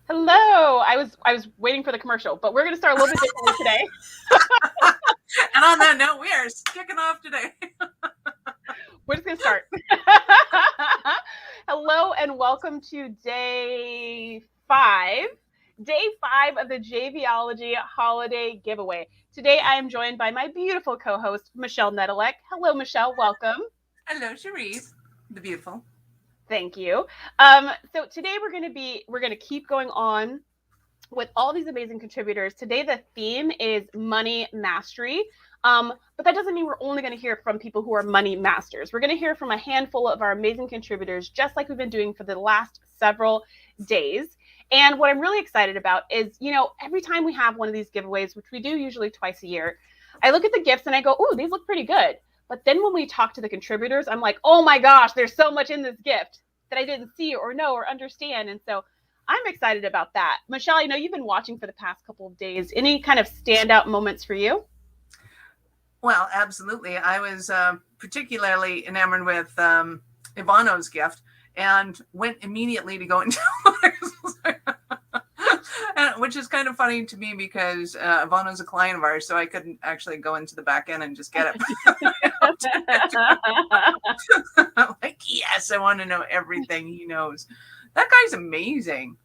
Hello. I was waiting for the commercial, but we're going to start a little bit differently today. And on that note, we are kicking off today. We're just going to start. Hello and welcome to day 5. Day 5 of the JVology holiday giveaway. Today I am joined by my beautiful co-host, Michelle Nedelec. Hello, Michelle. Welcome. Hello, Cherise, the beautiful. Thank you. So today we're going to keep going on with all these amazing contributors. Today, the theme is money mastery. But that doesn't mean we're only going to hear from people who are money masters. We're going to hear from a handful of our amazing contributors, just like we've been doing for the last several days. And what I'm really excited about is, every time we have one of these giveaways, which we do usually twice a year, I look at the gifts and I go, oh, these look pretty good. But then when we talk to the contributors, I'm like, oh my gosh, there's so much in this gift that I didn't see or know or understand. And so I'm excited about that. Michelle, I know you've been watching for the past couple of days. Any kind of standout moments for you? Well, absolutely. I was particularly enamored with Ivano's gift and went immediately to go into which is kind of funny to me because Ivano's a client of ours, so I couldn't actually go into the back end and just get it. Like, yes, I want to know everything he knows. That guy's amazing.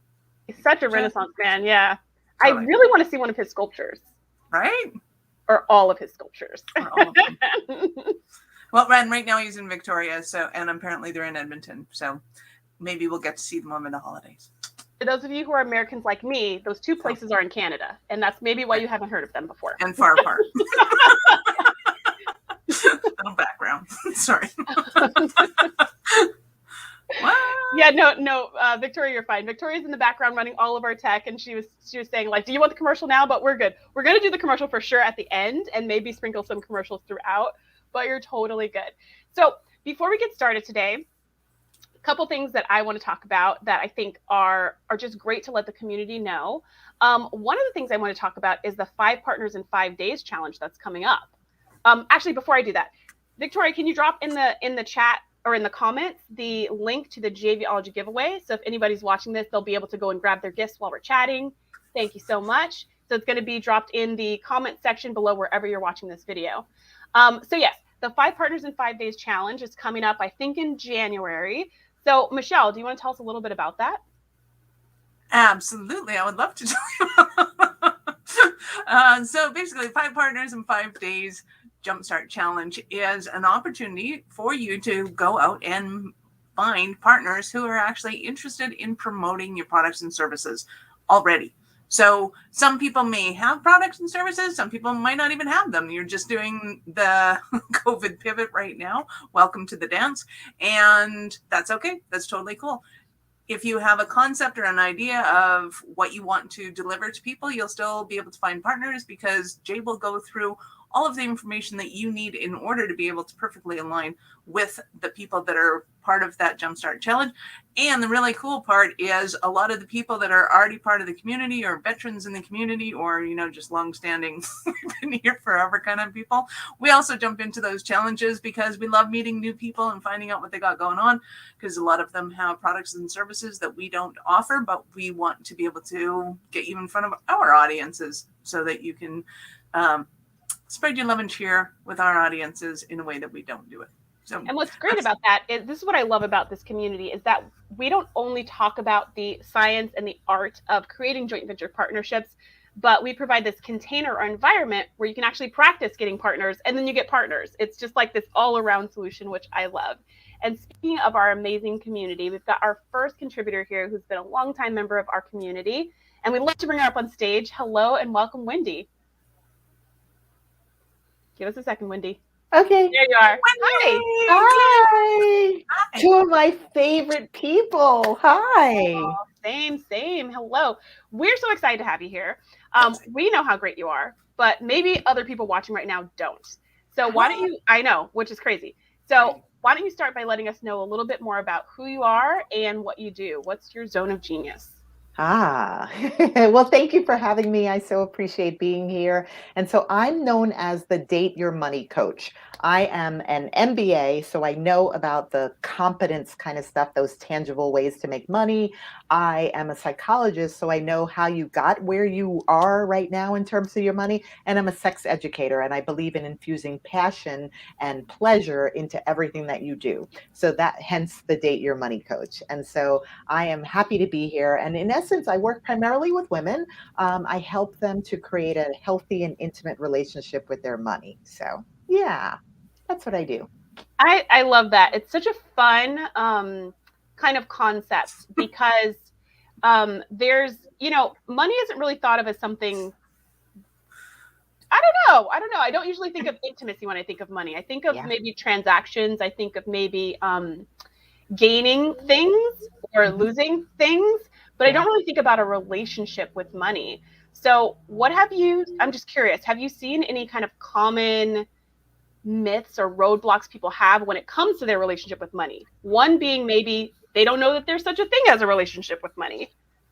He's such a Renaissance man, yeah. Totally. I really want to see one of his sculptures. Right? Or all of his sculptures. All of them. Well, right now he's in Victoria, and apparently they're in Edmonton, so maybe we'll get to see them over the holidays. For those of you who are Americans like me, those two places are in Canada, and that's maybe why you haven't heard of them before. And far apart. Little background. Sorry. Yeah, no, Victoria, you're fine. Victoria's in the background running all of our tech, and she was saying, like, do you want the commercial now? But we're good. We're going to do the commercial for sure at the end and maybe sprinkle some commercials throughout, but you're totally good. So before we get started today, a couple things that I want to talk about that I think are just great to let the community know. One of the things I want to talk about is the 5 Partners in 5 Days challenge that's coming up. Actually, before I do that, Victoria, can you drop in the chat or in the comments the link to the JVology giveaway? So if anybody's watching this, they'll be able to go and grab their gifts while we're chatting. Thank you so much. So it's going to be dropped in the comment section below wherever you're watching this video. So yes, the 5 Partners in 5 Days challenge is coming up, I think, in January. So Michelle, do you want to tell us a little bit about that? Absolutely. I would love to tell you. So basically, 5 Partners in 5 Days Jumpstart Challenge is an opportunity for you to go out and find partners who are actually interested in promoting your products and services already. So some people may have products and services. Some people might not even have them. You're just doing the COVID pivot right now. Welcome to the dance. And that's okay. That's totally cool. If you have a concept or an idea of what you want to deliver to people, you'll still be able to find partners because Jay will go through all of the information that you need in order to be able to perfectly align with the people that are part of that Jumpstart Challenge. And the really cool part is a lot of the people that are already part of the community or veterans in the community or, just longstanding, been here forever kind of people. We also jump into those challenges because we love meeting new people and finding out what they got going on because a lot of them have products and services that we don't offer, but we want to be able to get you in front of our audiences so that you can spread your love and cheer with our audiences in a way that we don't do it. So, and what's great about that is, this is what I love about this community, is that we don't only talk about the science and the art of creating joint venture partnerships, but we provide this container or environment where you can actually practice getting partners, and then you get partners. It's just like this all-around solution, which I love. And speaking of our amazing community, we've got our first contributor here who's been a longtime member of our community, and we'd love to bring her up on stage. Hello and welcome, Wendy. Give us a second, Wendy. Okay. There you are. Hi. Hi. 2 of my favorite people. Hi. Oh, same. Hello. We're so excited to have you here. We know how great you are, but maybe other people watching right now don't. So why don't you, I know, which is crazy. So why don't you start by letting us know a little bit more about who you are and what you do? What's your zone of genius? Ah, well, thank you for having me. I so appreciate being here. And so I'm known as the Date Your Money Coach. I am an MBA, so I know about the competence kind of stuff, those tangible ways to make money. I am a psychologist, so I know how you got where you are right now in terms of your money. And I'm a sex educator, and I believe in infusing passion and pleasure into everything that you do. So that hence the Date Your Money Coach. And so I am happy to be here. And in essence, I work primarily with women. I help them to create a healthy and intimate relationship with their money. So, yeah, that's what I do. I love that. It's such a fun kind of concept because there's, money isn't really thought of as something. I don't know. I don't usually think of intimacy when I think of money. I think of Yeah. maybe transactions. I think of maybe gaining things or Mhm. losing things, but I Yeah. don't really think about a relationship with money. So, I'm just curious, have you seen any kind of common myths or roadblocks people have when it comes to their relationship with money? One being maybe they don't know that there's such a thing as a relationship with money.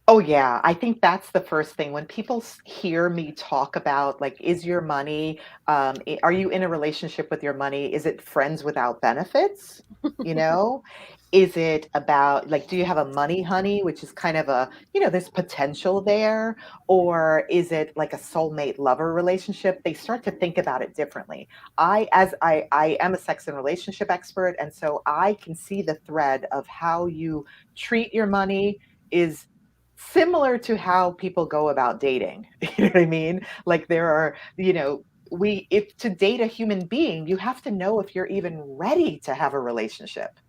Oh, yeah. I think that's the first thing. When people hear me talk about, like, is your money, are you in a relationship with your money? Is it friends without benefits? You know, is it about, like, do you have a money honey, which is kind of there's potential there? Or is it like a soulmate lover relationship? They start to think about it differently. I am a sex and relationship expert, and so I can see the thread of how you treat your money is similar to how people go about dating. You know what I mean? Like there are, we if to date a human being, you have to know if you're even ready to have a relationship.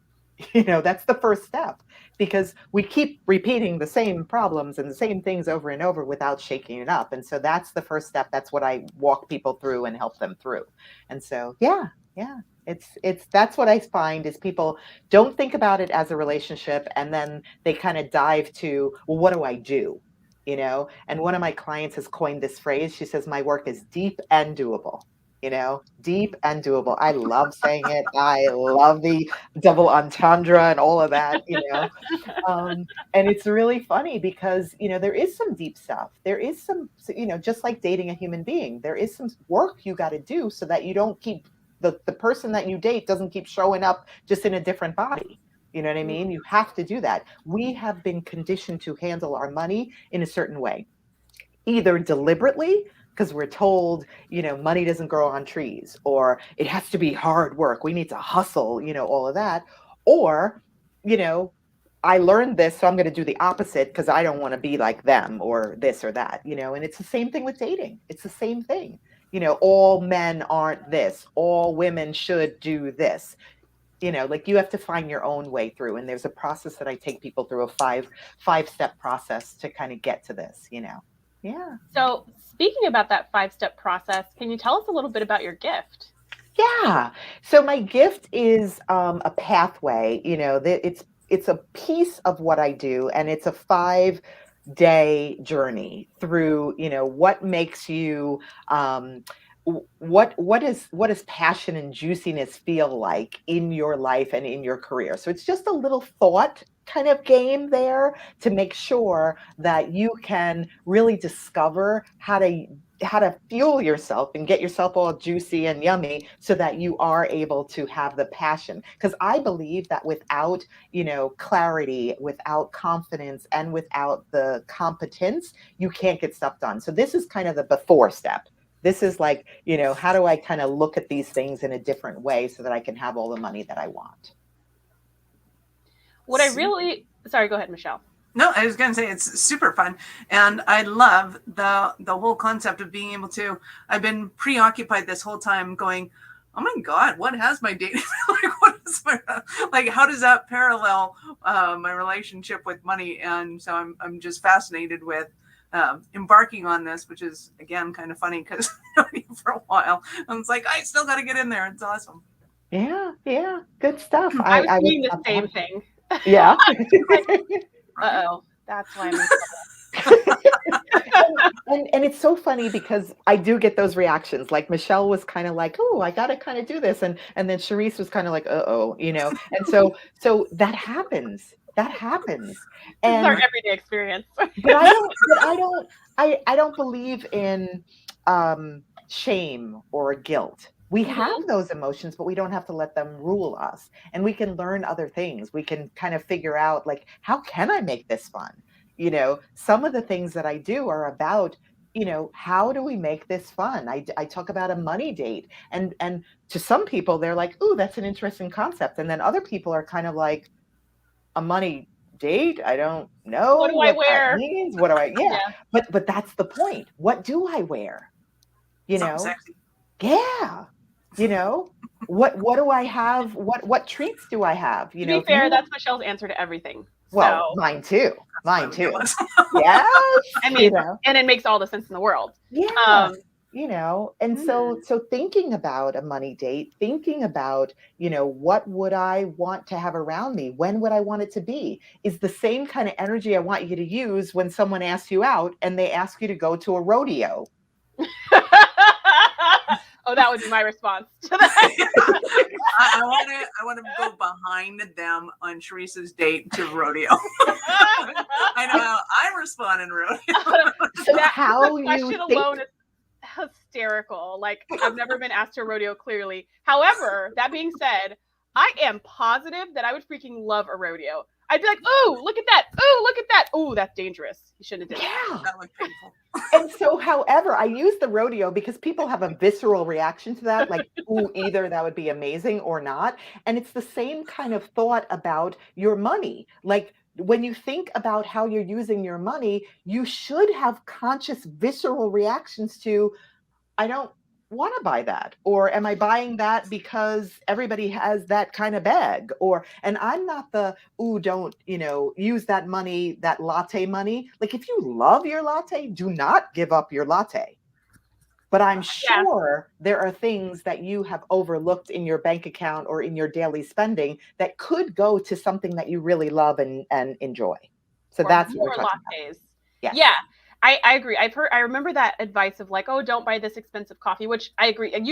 That's the first step because we keep repeating the same problems and the same things over and over without shaking it up. And so that's the first step. That's what I walk people through and help them through. And so, yeah, yeah. It's that's what I find is people don't think about it as a relationship and then they kind of dive to, well, what do I do? And one of my clients has coined this phrase. She says, my work is deep and doable. Deep and doable. I love saying it. I love the double entendre and all of that. And it's really funny because, there is some deep stuff. There is some, just like dating a human being, there is some work you got to do so that you don't keep the person that you date doesn't keep showing up just in a different body. You know what I mean? You have to do that. We have been conditioned to handle our money in a certain way, either deliberately because we're told, money doesn't grow on trees, or it has to be hard work. We need to hustle, all of that. Or, you know, I learned this, so I'm going to do the opposite because I don't want to be like them or this or that, and it's the same thing with dating. It's the same thing. All men aren't this, all women should do this. Like you have to find your own way through. And there's a process that I take people through, a five-step process to kind of get to this. Yeah. So, speaking about that 5-step process, can you tell us a little bit about your gift? Yeah. So my gift is a pathway. That it's a piece of what I do, and it's a 5-day journey through. What makes you. What does passion and juiciness feel like in your life and in your career? So it's just a little thought kind of game there to make sure that you can really discover how to fuel yourself and get yourself all juicy and yummy so that you are able to have the passion. Because I believe that without, clarity, without confidence, and without the competence, you can't get stuff done. So this is kind of the before step. This is like, how do I kind of look at these things in a different way so that I can have all the money that I want? Sorry, go ahead, Michelle. No, I was going to say it's super fun, and I love the whole concept of being able to. I've been preoccupied this whole time, going, "Oh my God, what has my dating like? How does that parallel my relationship with money?" And so I'm just fascinated with embarking on this, which is again kind of funny because for a while I was like, I still got to get in there. It's awesome. Yeah, yeah, good stuff. I was I would thinking the love same that. thing. Yeah. Like, uh-oh, that's why I'm in trouble. And it's so funny because I do get those reactions. Like Michelle was kind of like, "Oh, I got to kind of do this," and then Charisse was kind of like, "Uh-oh," And so that happens. That happens. This is our And everyday experience. but I don't believe in shame or guilt. We have those emotions, but we don't have to let them rule us. And we can learn other things. We can kind of figure out, like, how can I make this fun? Some of the things that I do are about, how do we make this fun? I talk about a money date, and to some people they're like, "Ooh, that's an interesting concept," and then other people are kind of like, "A money date? I don't know What do I what that wear? means. What do I?" Yeah, Yeah. but that's the point. What do I wear? You Something know? sexy. Yeah. You know? What do I have? What treats do I have? To be If fair, you that's Michelle's answer to everything. Well, So, mine too. What I Mine would give too. us. Yes. I mean, and it makes all the sense in the world. Yeah. Um, And so thinking about a money date, thinking about, what would I want to have around me? When would I want it to be? Is the same kind of energy I want you to use when someone asks you out and they ask you to go to a rodeo. oh, that would be my response to that. I want to go behind them on Teresa's date to rodeo. I know how I respond in rodeo. So That how the you question think alone is hysterical. Like, I've never been asked to a rodeo, clearly. However, that being said, I am positive that I would freaking love a rodeo. I'd be like, "Ooh, look at that! Ooh, look at that! Ooh, that's dangerous. You shouldn't have did that." Yeah. That looked painful. And so, however, I use the rodeo because people have a visceral reaction to that, like, ooh, either that would be amazing or not. And it's the same kind of thought about your money. Like, when you think about how you're using your money, you should have conscious, visceral reactions to, I don't want to buy that. Or am I buying that because everybody has that kind of bag? And I'm not the, ooh, don't, use that money, that latte money. Like, if you love your latte, do not give up your latte. But I'm Yeah. sure there are things that you have overlooked in your bank account or in your daily spending that could go to something that you really love and enjoy. So Or that's what more we're talking about. lattes. Yes. Yeah. I agree. I remember that advice of like, oh, don't buy this expensive coffee, which I agree. And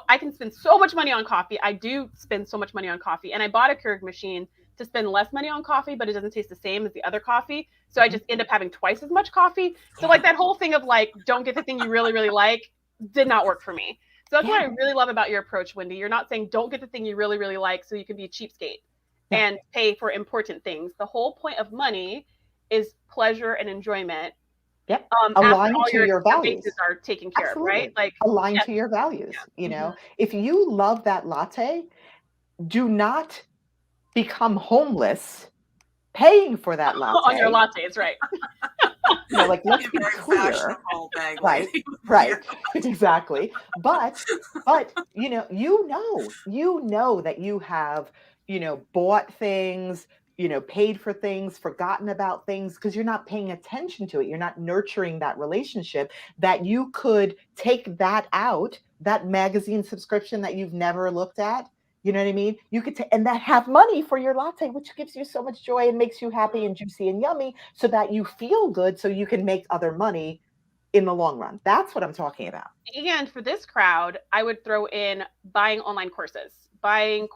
I can spend so much money on coffee. I do spend so much money on coffee. And I bought a Keurig machine to spend less money on coffee, but it doesn't taste the same as the other coffee. So I just end up having twice as much coffee. So like that whole thing of like, don't get the thing you really, really like did not work for me. So that's what I really love about your approach, Wendy. You're not saying don't get the thing you really, really like so you can be a cheapskate and pay for important things. The whole point of money is pleasure and enjoyment. Yep. After Align all to your values. bases are taken care of, right? Absolutely. Like, Align to your values. If you love that latte, do not become homeless paying for that on your latte. lattes, right? Like, let's be Very clear. fashionable bag Right, lady. right, exactly. But you know that you have, bought things, paid for things, forgotten about things because you're not paying attention to it. You're not nurturing that relationship, that you could take that out, that magazine subscription that you've never looked at. You know what I mean? You could and that have money for your latte, which gives you so much joy and makes you happy and juicy and yummy, so that you feel good, so you can make other money in the long run. That's what I'm talking about. And for this crowd, I would throw in buying online courses, buying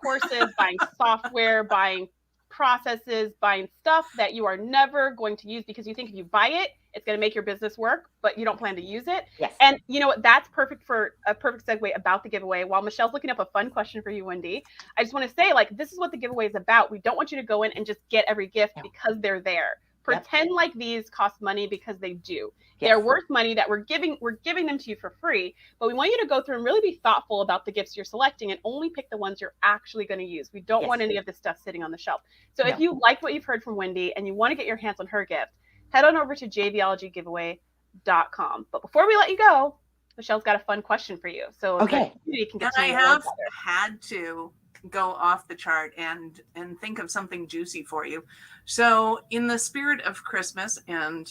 software, buying processes, buying stuff that you are never going to use because you think if you buy it, it's going to make your business work, but you don't plan to use it. Yes. And you know what? That's perfect for a perfect segue about the giveaway. While Michelle's looking up a fun question for you, Wendy, I just want to say, like, this is what the giveaway is about. We don't want you to go in and just get every gift because they're there. Pretend like these cost money because they do. Yes. They're worth money that we're giving them to you for free, but we want you to go through and really be thoughtful about the gifts you're selecting and only pick the ones you're actually going to use. We don't want any of this stuff sitting on the shelf. So if you like what you've heard from Wendy and you want to get your hands on her gift, head on over to JVologyGiveaway.com. But before we let you go, Michelle's got a fun question for you. So you can get I have had to go off the chart and think of something juicy for you. So in the spirit of Christmas and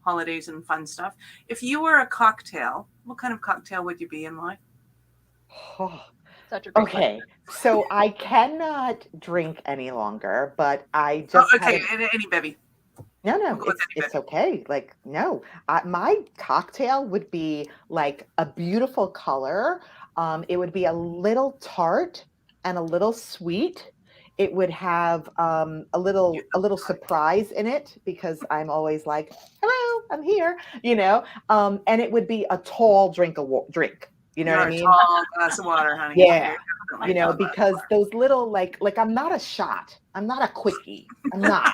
holidays and fun stuff, if you were a cocktail, what kind of cocktail would you be and why? Such a great question. So I cannot drink any longer, but I just any bevy. No, it's okay. Like, no, my cocktail would be like a beautiful color. It would be a little tart and a little sweet. It would have a little surprise in it because I'm always like, "Hello, I'm here," and it would be a tall drink. You know You're what I a mean? tall glass of water, honey. Yeah. You're definitely a tall glass of Because water. those little like I'm not a shot. I'm not a quickie. I'm not.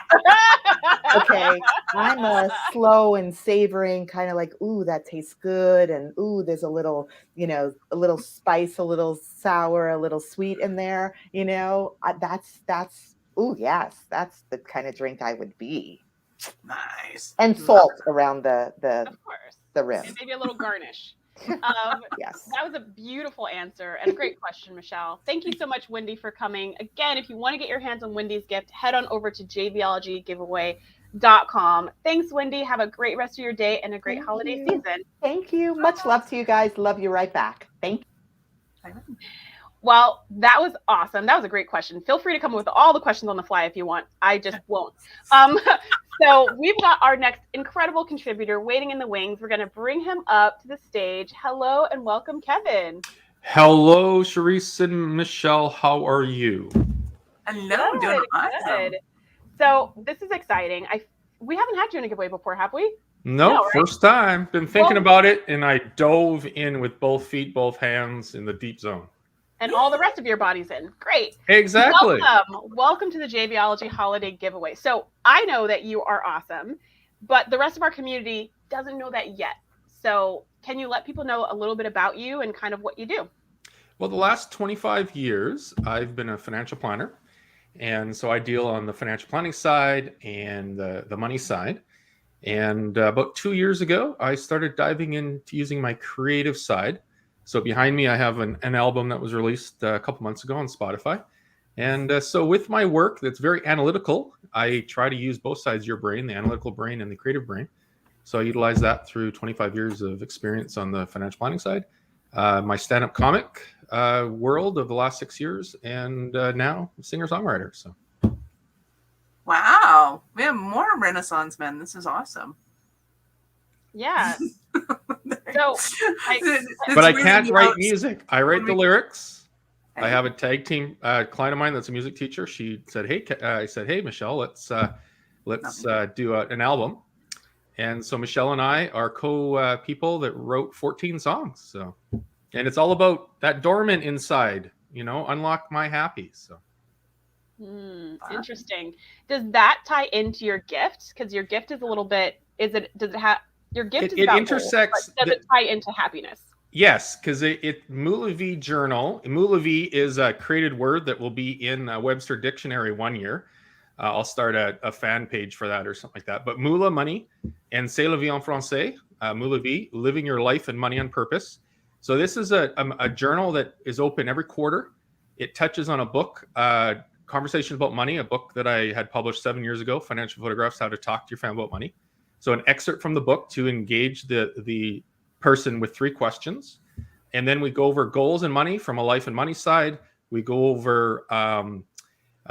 Okay. I'm a slow and savoring kind of like, ooh, that tastes good. And ooh, there's a little, a little spice, a little sour, a little sweet in there. That's, ooh, yes, that's the kind of drink I would be. Nice. And Love salt around the Of course. rim. And maybe a little garnish. Yes. That was a beautiful answer and a great question, Michelle. Thank you so much, Wendy, for coming. Again, if you want to get your hands on Wendy's gift, head on over to JVologyGiveaway.com. Thanks, Wendy. Have a great rest of your day and a great Thank holiday you. season. Thank you. Much love to you guys. Love you right back. Thank you. Well, that was awesome. That was a great question. Feel free to come up with all the questions on the fly if you want. I just won't. So we've got our next incredible contributor waiting in the wings. We're going to bring him up to the stage. Hello and welcome, Kevin. Hello, Charisse and Michelle. How are you? Hello, doing awesome. So this is exciting. We haven't had you in a giveaway before, have we? No, No, right? first time. Been thinking about it, and I dove in with both feet, both hands in the deep zone. And all the rest of your body's in. Great. Exactly. Welcome to the JVology holiday giveaway. So I know that you are awesome, but the rest of our community doesn't know that yet. So can you let people know a little bit about you and kind of what you do? Well, the last 25 years, I've been a financial planner. And so I deal on the financial planning side and the money side. And about 2 years ago, I started diving into using my creative side. So behind me, I have an album that was released a couple months ago on Spotify. And so with my work that's very analytical, I try to use both sides of your brain, the analytical brain and the creative brain. So I utilize that through 25 years of experience on the financial planning side. My stand-up comic world of the last 6 years, and now singer-songwriter. So, wow, we have more Renaissance men. This is awesome. Yeah. So, but I can't write music. I write the lyrics. I have a tag team client of mine that's a music teacher. She said, "Hey," I said, "Hey, Michelle, let's do an album." And so Michelle and I are people that wrote 14 songs. So, and it's all about that dormant inside, unlock my happy. So. Interesting. Does that tie into your gift? Because your gift is a little bit. Does it have your gift? It intersects. Goals, does it tie into happiness? Yes, because Moola V Journal. Moola V is a created word that will be in Webster Dictionary 1 year. I'll start a fan page for that or something like that. But Moola, money, and C'est la vie en français. Moola V, living your life and money on purpose. So this is a journal that is open every quarter. It touches on a book, Conversations About Money, a book that I had published 7 years ago, Financial Photographs, How to Talk to Your Family About Money. So an excerpt from the book to engage the person with 3 questions. And then we go over goals and money from a life and money side. We go over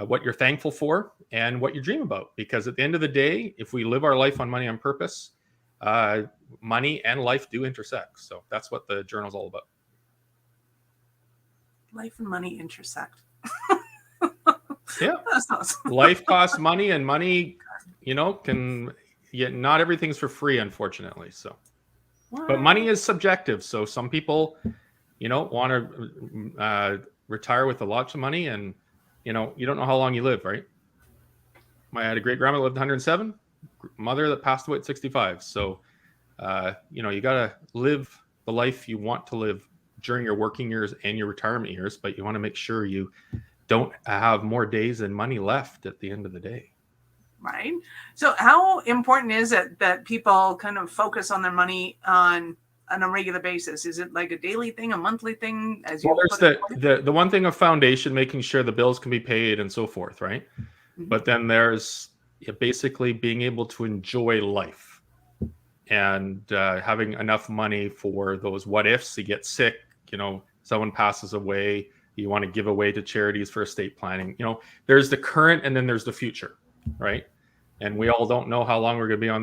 what you're thankful for and what you dream about. Because at the end of the day, if we live our life on money on purpose, money and life do intersect. So that's what the journal's all about. Life and money intersect. Yeah. That's awesome. Life costs money, and money, not everything's for free, unfortunately. So, wow. But money is subjective. So some people, want to retire with a lot of money, and you don't know how long you live, right? I had a great grandma lived 107, mother that passed away at 65. So, you got to live the life you want to live during your working years and your retirement years, but you want to make sure you don't have more days than money left at the end of the day. Right. So how important is it that people kind of focus on their money on a regular basis? Is it like a daily thing, a monthly thing? There's the one thing of foundation, making sure the bills can be paid and so forth, right? Mm-hmm. But then there's basically being able to enjoy life and having enough money for those what ifs. You get sick, someone passes away, you want to give away to charities for estate planning. There's the current and then there's the future, right? And we all don't know how long we're going to be on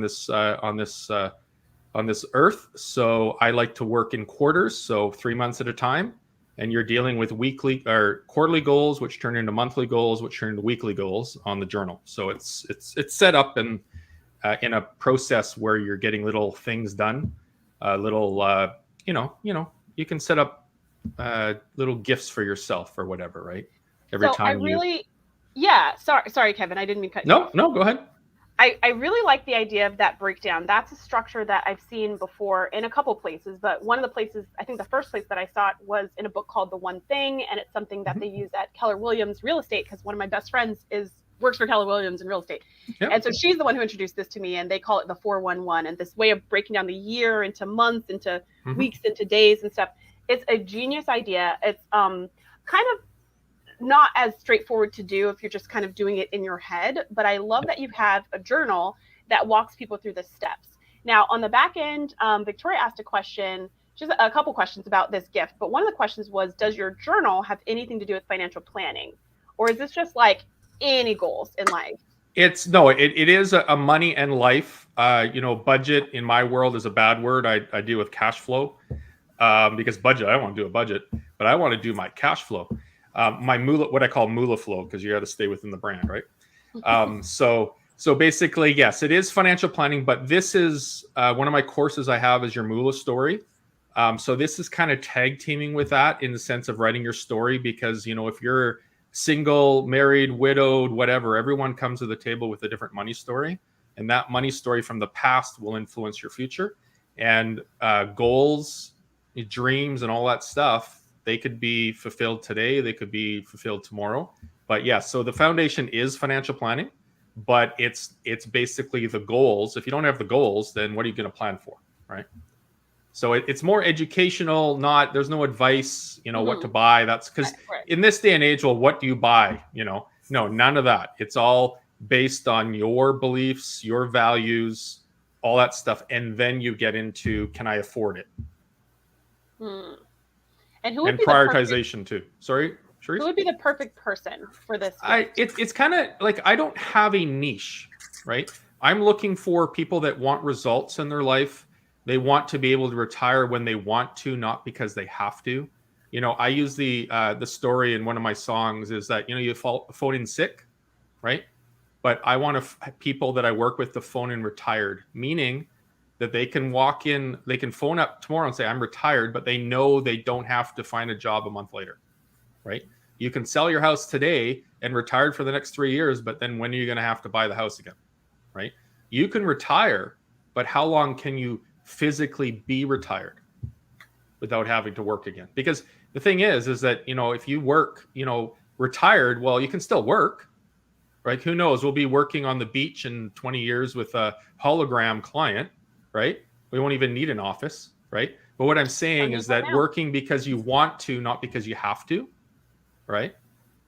this earth. So I like to work in quarters, so 3 months at a time. and you're dealing with weekly or quarterly goals, which turn into monthly goals, which turn into weekly goals on the journal. So it's set up in a process where you're getting little things done, you can set up little gifts for yourself or whatever, right? Every So time sorry, Kevin, I didn't mean to cut you No, off. go ahead. I really like the idea of that breakdown. That's a structure that I've seen before in a couple places, but one of the places, I think the first place that I saw it was in a book called The One Thing, and it's something that they use at Keller Williams Real Estate, because one of my best friends works for Keller Williams in real estate. Yep. And so she's the one who introduced this to me, and they call it the 411, and this way of breaking down the year into months, into weeks, into days and stuff. It's a genius idea. It's kind of not as straightforward to do if you're just kind of doing it in your head, but I love that you have a journal that walks people through the steps. Now, on the back end, Victoria asked a question, just a couple questions about this gift, but one of the questions was, does your journal have anything to do with financial planning? Or is this just like any goals in life? It is a money and life. Budget in my world is a bad word. I deal with cash flow because budget, I don't want to do a budget, but I want to do my cash flow. My moolah, what I call moolah flow, because you got to stay within the brand, right? So basically, yes, it is financial planning, but this is one of my courses I have is your moolah story. So this is kind of tag teaming with that in the sense of writing your story, because, if you're single, married, widowed, whatever, everyone comes to the table with a different money story, and that money story from the past will influence your future. And goals, dreams, and all that stuff, they could be fulfilled today, they could be fulfilled tomorrow. But yes, so the foundation is financial planning, but it's basically the goals. If you don't have the goals, then what are you going to plan for, right? So it's more educational, there's no advice, what to buy. That's because in this day and age, well, what do you buy? No, none of that. It's all based on your beliefs, your values, all that stuff. And then you get into, can I afford it? And who would and be prioritization too. Sorry, Charisse? Who would be the perfect person for this? It's kind of like, I don't have a niche, right? I'm looking for people that want results in their life. They want to be able to retire when they want to, not because they have to. I use the story in one of my songs is that, you phone in sick, right? But I want people that I work with to phone in retired, meaning that they can walk in, they can phone up tomorrow and say, I'm retired, but they know they don't have to find a job a month later, right? You can sell your house today and retired for the next 3 years, but then when are you going to have to buy the house again, right? You can retire, but how long can you physically be retired without having to work again? Because the thing is that, if you work, retired, well, you can still work, right? Who knows? We'll be working on the beach in 20 years with a hologram client, right? We won't even need an office, right? But what I'm saying is that working because you want to, not because you have to, right?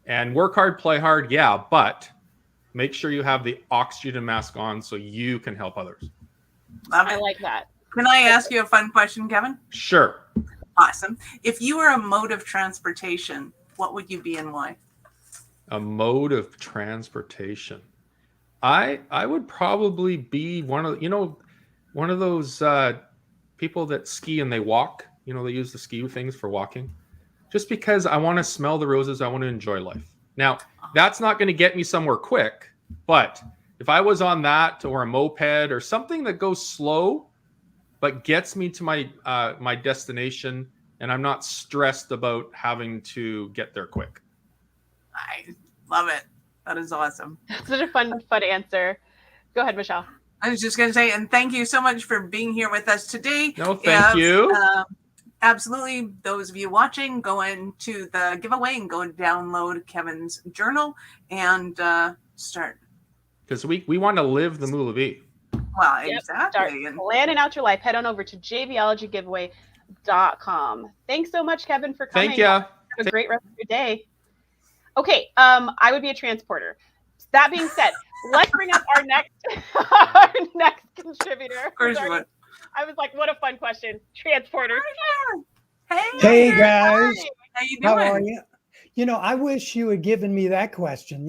And work hard, play hard, yeah, but make sure you have the oxygen mask on so you can help others. I like that. Can I ask you a fun question, Kevin? Sure. Awesome. If you were a mode of transportation, what would you be and why? A mode of transportation. I would probably be one of those people that ski and they walk. They use the ski things for walking. Just because I want to smell the roses, I want to enjoy life. Now, that's not going to get me somewhere quick, but if I was on that or a moped or something that goes slow, but gets me to my destination, and I'm not stressed about having to get there quick. I love it. That is awesome. Such a fun answer. Go ahead, Michelle. I was just going to say, and thank you so much for being here with us today. No, thank you. Absolutely. Those of you watching, go into the giveaway and go download Kevin's journal and start. Because we want to live the moolah V. Well, Yep. exactly. Start planning out your life. Head on over to JVologyGiveaway.com. Thanks so much, Kevin, for coming. Thank you. Have a great rest of your day. Okay, I would be a transporter. That being said, let's bring up our next contributor. Of course you would. I was like, what a fun question. Transporter. Hey guys, How you doing? how are you? I wish you had given me that question.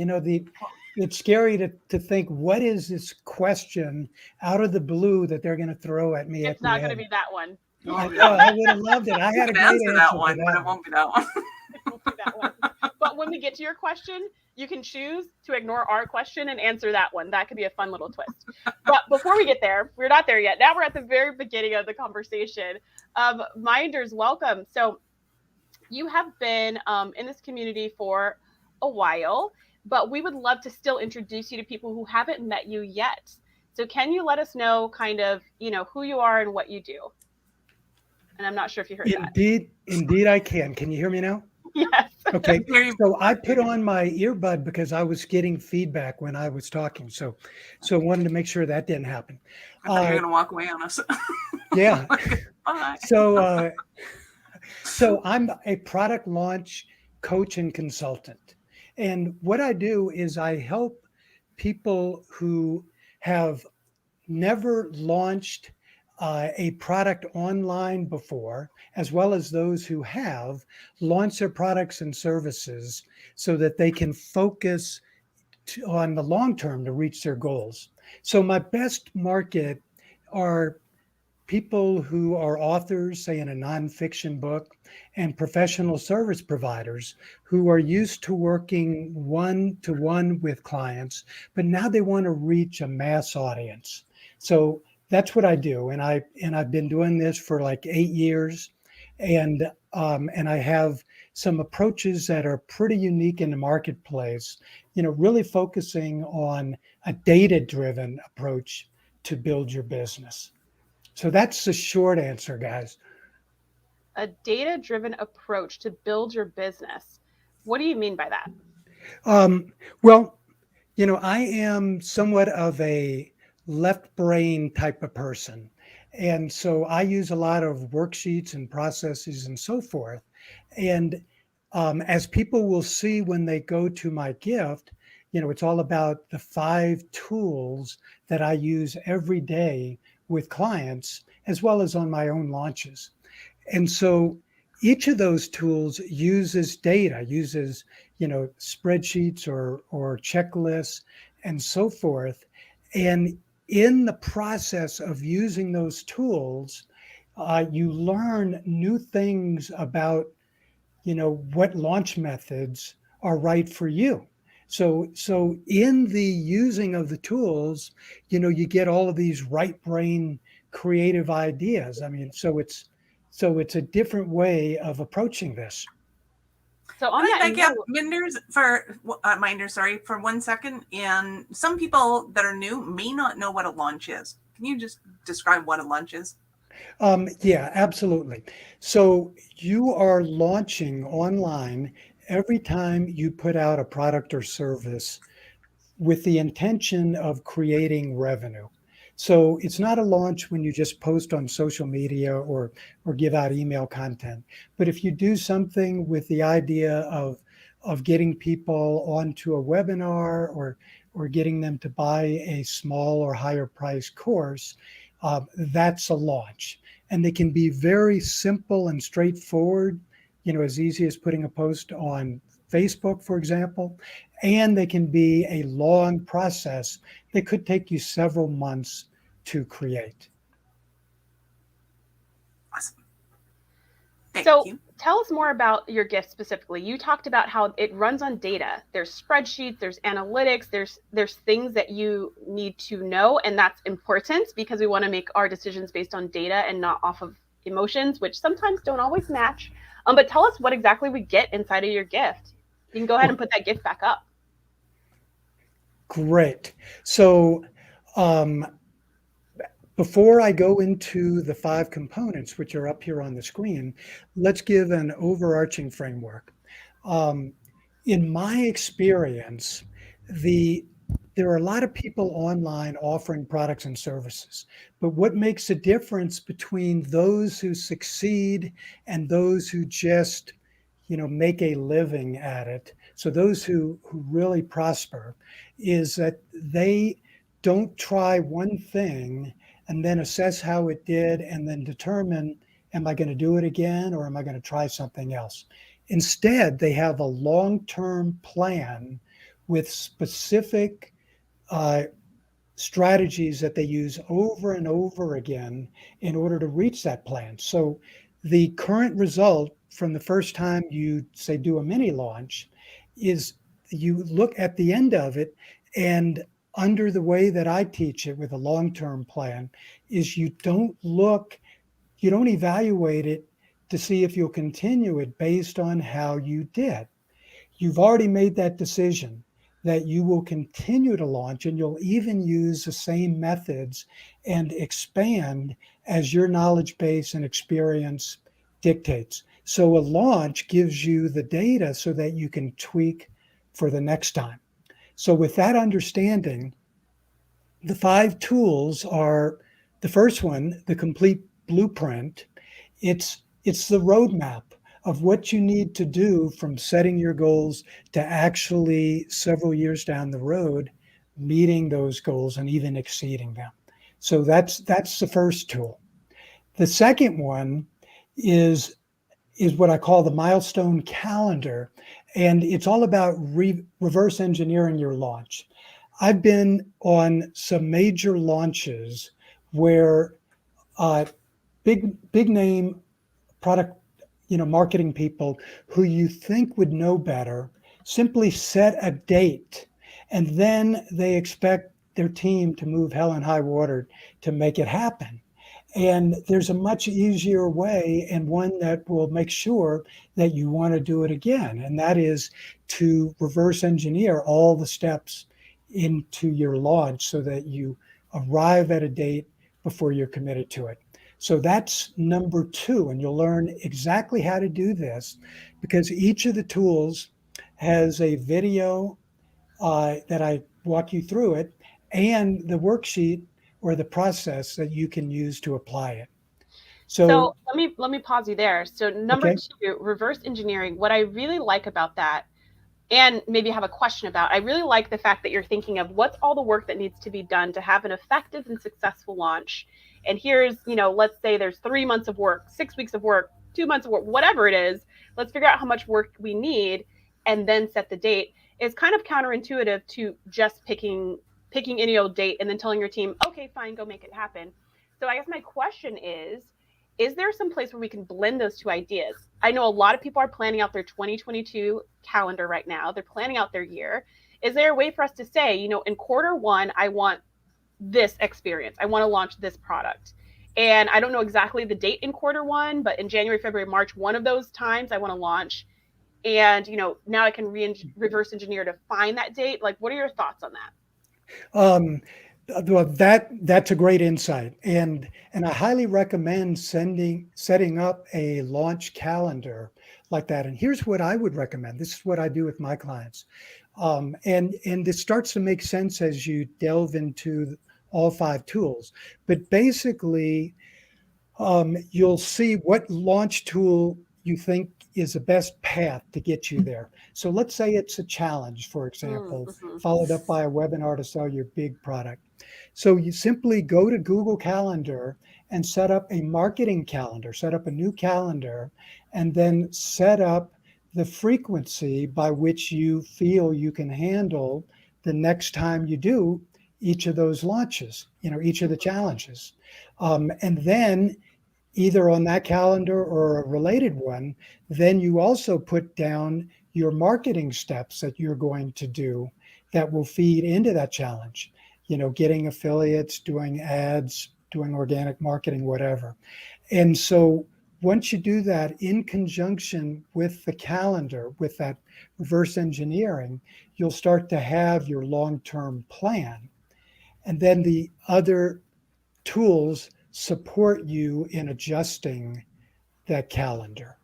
It's scary to think, what is this question out of the blue that they're going to throw at me? It's not going to be that one. I know, I would have loved it. I You had a can great answer that for one, but it won't be that one. It won't be that one. But when we get to your question, you can choose to ignore our question and answer that one. That could be a fun little twist. But before we get there, we're not there yet. Now we're at the very beginning of the conversation. Minders, welcome. So you have been in this community for a while, but we would love to still introduce you to people who haven't met you yet. So can you let us know kind of, who you are and what you do? And I'm not sure if you heard that. Indeed I can. Can you hear me now? Yes. Okay. So I put on my earbud because I was getting feedback when I was talking. So I wanted to make sure that didn't happen. I thought you were going to walk away on us. Yeah. Bye. So I'm a product launch coach and consultant. And what I do is I help people who have never launched a product online before, as well as those who have, launch their products and services so that they can focus on the long term to reach their goals. So my best market are people who are authors, say in a nonfiction book, and professional service providers who are used to working one-to-one with clients, but now they want to reach a mass audience. So that's what I do, and I've been doing this for like 8 years, and I have some approaches that are pretty unique in the marketplace. Really focusing on a data-driven approach to build your business. So that's the short answer, guys. A data-driven approach to build your business. What do you mean by that? Well, I am somewhat of a left brain type of person. And so I use a lot of worksheets and processes and so forth. And as people will see when they go to my gift, it's all about the 5 tools that I use every day with clients, as well as on my own launches. And so each of those tools uses data, uses, spreadsheets or checklists and so forth. And in the process of using those tools, you learn new things about, what launch methods are right for you. So in the using of the tools, you get all of these right brain creative ideas. I mean, so it's a different way of approaching this. So on Can I that back up, note, Minders, for 1 second? And some people that are new may not know what a launch is. Can you just describe what a launch is? Yeah, absolutely. So you are launching online every time you put out a product or service with the intention of creating revenue. So it's not a launch when you just post on social media or give out email content. But if you do something with the idea of getting people onto a webinar or getting them to buy a small or higher price course, that's a launch. And they can be very simple and straightforward, as easy as putting a post on Facebook, for example, and they can be a long process that could take you several months to create. Awesome. So you. Tell us more about your gift specifically. You talked about how it runs on data. There's spreadsheets, there's analytics, there's things that you need to know, and that's important because we want to make our decisions based on data and not off of emotions, which sometimes don't always match. But tell us what exactly we get inside of your gift. You can go ahead and put that gift back up. Great. So before I go into the 5 components, which are up here on the screen, let's give an overarching framework. In my experience, there are a lot of people online offering products and services, but what makes a difference between those who succeed and those who just, make a living at it, so those who really prosper, is that they don't try one thing and then assess how it did and then determine, am I going to do it again or am I going to try something else? Instead, they have a long-term plan with specific strategies that they use over and over again in order to reach that plan. So the current result from the first time you say do a mini launch is you look at the end of it, and under the way that I teach it with a long-term plan is you don't evaluate it to see if you'll continue it based on how you did. You've already made that decision that you will continue to launch, and you'll even use the same methods and expand as your knowledge base and experience dictates. So a launch gives you the data so that you can tweak for the next time. So with that understanding, the 5 tools are: the first one, the complete blueprint. It's the roadmap of what you need to do from setting your goals to actually several years down the road meeting those goals and even exceeding them. So that's the first tool. The second one is what I call the milestone calendar, and it's all about reverse engineering your launch. I've been on some major launches where big name product marketing people who you think would know better simply set a date, and then they expect their team to move hell and high water to make it happen. And there's a much easier way, and one that will make sure that you want to do it again, and that is to reverse engineer all the steps into your launch so that you arrive at a date before you're committed to it. So that's number 2, and you'll learn exactly how to do this because each of the tools has a video that I walk you through it, and the worksheet or the process that you can use to apply it. So let me pause you there. So number Okay. 2, reverse engineering. What I really like about that, and maybe have a question about, I really like the fact that you're thinking of what's all the work that needs to be done to have an effective and successful launch. And here's, let's say there's 3 months of work, 6 weeks of work, 2 months of work, whatever it is. Let's figure out how much work we need and then set the date. It's kind of counterintuitive to just picking any old date and then telling your team, okay, fine, go make it happen. So I guess my question is there some place where we can blend those two ideas? I know a lot of people are planning out their 2022 calendar right now. They're planning out their year. Is there a way for us to say, in quarter 1, I want this experience. I want to launch this product. And I don't know exactly the date in quarter 1, but in January, February, March, one of those times I want to launch. And, now I can reverse engineer to find that date. Like, what are your thoughts on that? Well, that's a great insight, and I highly recommend setting up a launch calendar like that. And here's what I would recommend. This is what I do with my clients, and it starts to make sense as you delve into all 5 tools. But basically, you'll see what launch tool you think is the best path to get you there. So let's say it's a challenge, for example, followed up by a webinar to sell your big product. So you simply go to Google Calendar and set up a marketing calendar, set up a new calendar, and then set up the frequency by which you feel you can handle the next time you do each of those launches, each of the challenges. And then either on that calendar or a related one, then you also put down your marketing steps that you're going to do that will feed into that challenge. Getting affiliates, doing ads, doing organic marketing, whatever. And so once you do that in conjunction with the calendar, with that reverse engineering, you'll start to have your long-term plan. And then the other tools support you in adjusting that calendar.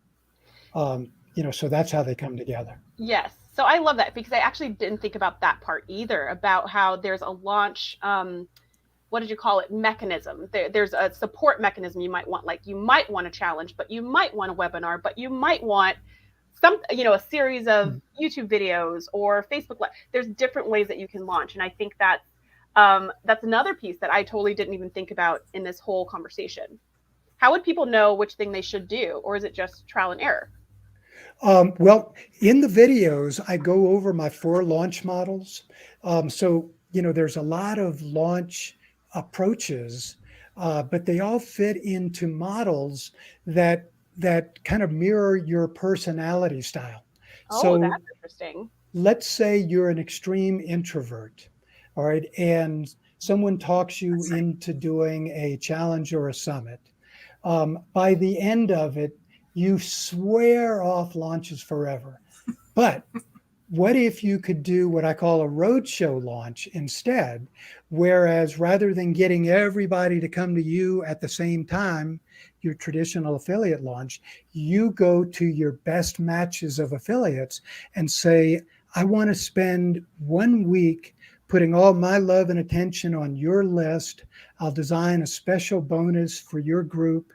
So that's how they come together. Yes. So I love that because I actually didn't think about that part either, about how there's a launch, what did you call it, mechanism. There's a support mechanism you might want. Like you might want a challenge, but you might want a webinar, but you might want a series of YouTube videos or Facebook Live. There's different ways that you can launch. And I think that's another piece that I totally didn't even think about in this whole conversation. How would people know which thing they should do? Or is it just trial and error? Well, in the videos, I go over my 4 launch models. So, there's a lot of launch approaches, but they all fit into models that kind of mirror your personality style. Oh, So that's interesting. let's say you're an extreme introvert, all right, and someone talks you That's right. into doing a challenge or a summit. By the end of it, you swear off launches forever. But what if you could do what I call a roadshow launch instead? Whereas rather than getting everybody to come to you at the same time, your traditional affiliate launch, you go to your best matches of affiliates and say, I want to spend 1 week putting all my love and attention on your list. I'll design a special bonus for your group.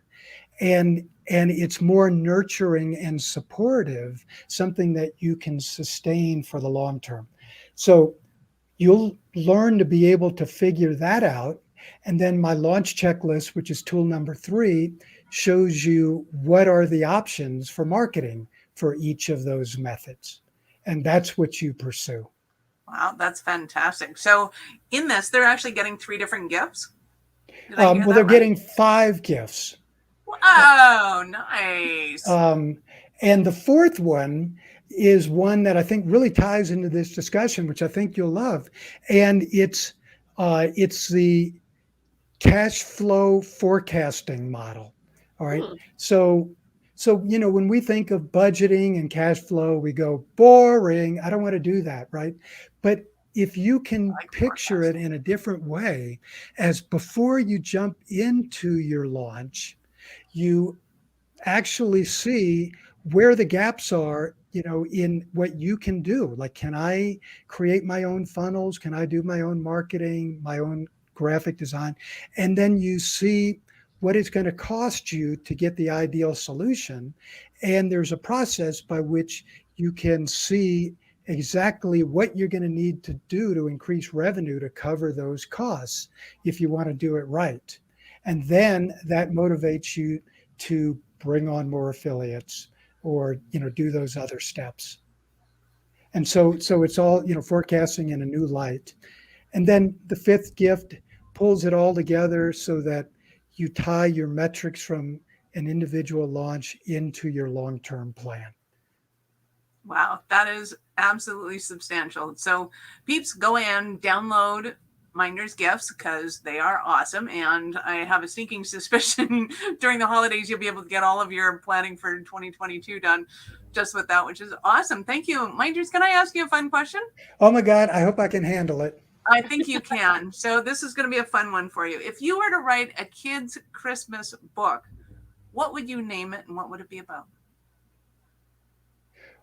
And it's more nurturing and supportive, something that you can sustain for the long term. So you'll learn to be able to figure that out. And then my launch checklist, which is tool number 3, shows you what are the options for marketing for each of those methods. And that's what you pursue. Wow, that's fantastic. So in this, they're actually getting 3 different gifts. Did I hear Well, that they're right? getting 5 gifts. Oh, nice. And the fourth one is one that I think really ties into this discussion, which I think you'll love. And it's the cash flow forecasting model. All right. So when we think of budgeting and cash flow, we go boring. I don't want to do that, right? But if you can picture it in a different way, as before you jump into your launch, you actually see where the gaps are, in what you can do. Like, can I create my own funnels? Can I do my own marketing, my own graphic design? And then you see what it's going to cost you to get the ideal solution. And there's a process by which you can see exactly what you're going to need to do to increase revenue to cover those costs if you want to do it right. And then that motivates you to bring on more affiliates or do those other steps. And so it's all forecasting in a new light. And then the 5th gift pulls it all together so that you tie your metrics from an individual launch into your long-term plan. Wow, that is absolutely substantial. So peeps, go and download Minder's gifts because they are awesome. And I have a sneaking suspicion during the holidays, you'll be able to get all of your planning for 2022 done just with that, which is awesome. Thank you. Minders, can I ask you a fun question? Oh my God, I hope I can handle it. I think you can. So this is going to be a fun one for you. If you were to write a kid's Christmas book, what would you name it and what would it be about?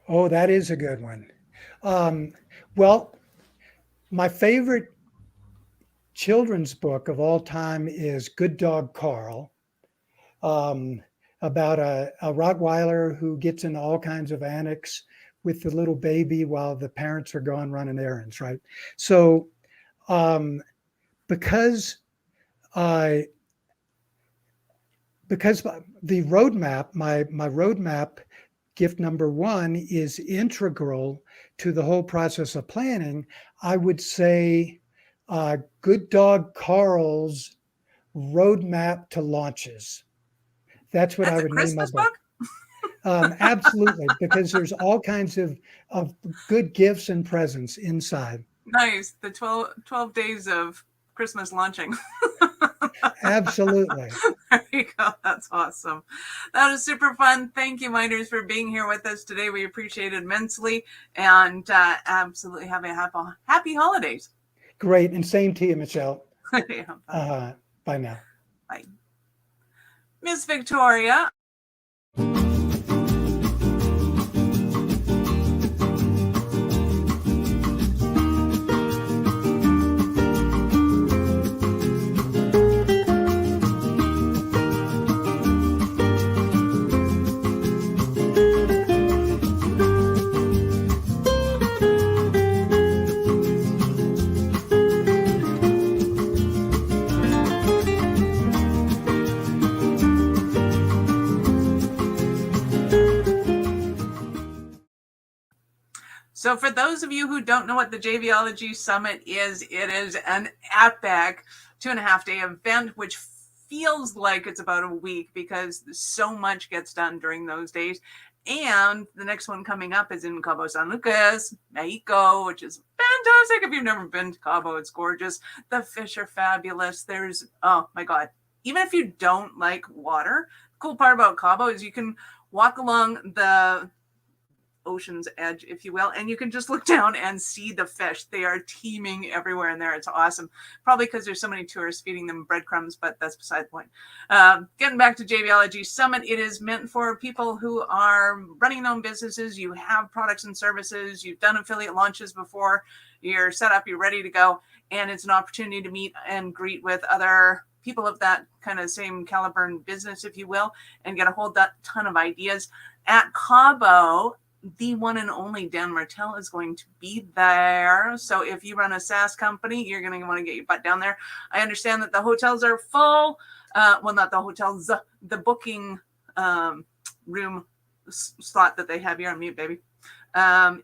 Oh, that is a good one. Well, my favorite children's book of all time is Good Dog Carl, about a Rottweiler who gets into all kinds of antics with the little baby while the parents are gone running errands, right? So because the roadmap, my roadmap gift number 1 is integral to the whole process of planning, I would say Good Dog Carl's Roadmap to Launches. That's what I would name my book. Absolutely, because there's all kinds of good gifts and presents inside. Nice. The 12 days of Christmas launching. Absolutely. There you go. That's awesome. That is super fun. Thank you, Minders, for being here with us today. We appreciate it immensely and absolutely have a happy holidays. Great. And same to you, Michelle. Yeah, Bye now. bye. Miss Victoria. So for those of you who don't know what the JVology Summit is, it is an epic 2.5-day event, which feels like it's about a week because so much gets done during those days. And the next one coming up is in Cabo San Lucas, Mexico, which is fantastic. If you've never been to Cabo, it's gorgeous. The fish are fabulous. There's, oh my God, even if you don't like water, the cool part about Cabo is you can walk along the ocean's edge, if you will, and you can just look down and see the fish. They are teeming everywhere in there. It's awesome. Probably because there's so many tourists feeding them breadcrumbs, but that's beside the point. Getting back to JVology Summit, it is meant for people who are running their own businesses. You have products and services. You've done affiliate launches before. You're set up. You're ready to go. And it's an opportunity to meet and greet with other people of that kind of same caliber in business, if you will, and get a whole ton of ideas. At Cabo, the one and only Dan Martell is going to be there. So if you run a SaaS company, you're going to want to get your butt down there. I understand that the hotels are full. Well, not the hotels, the booking room slot that they have. You're on mute, baby.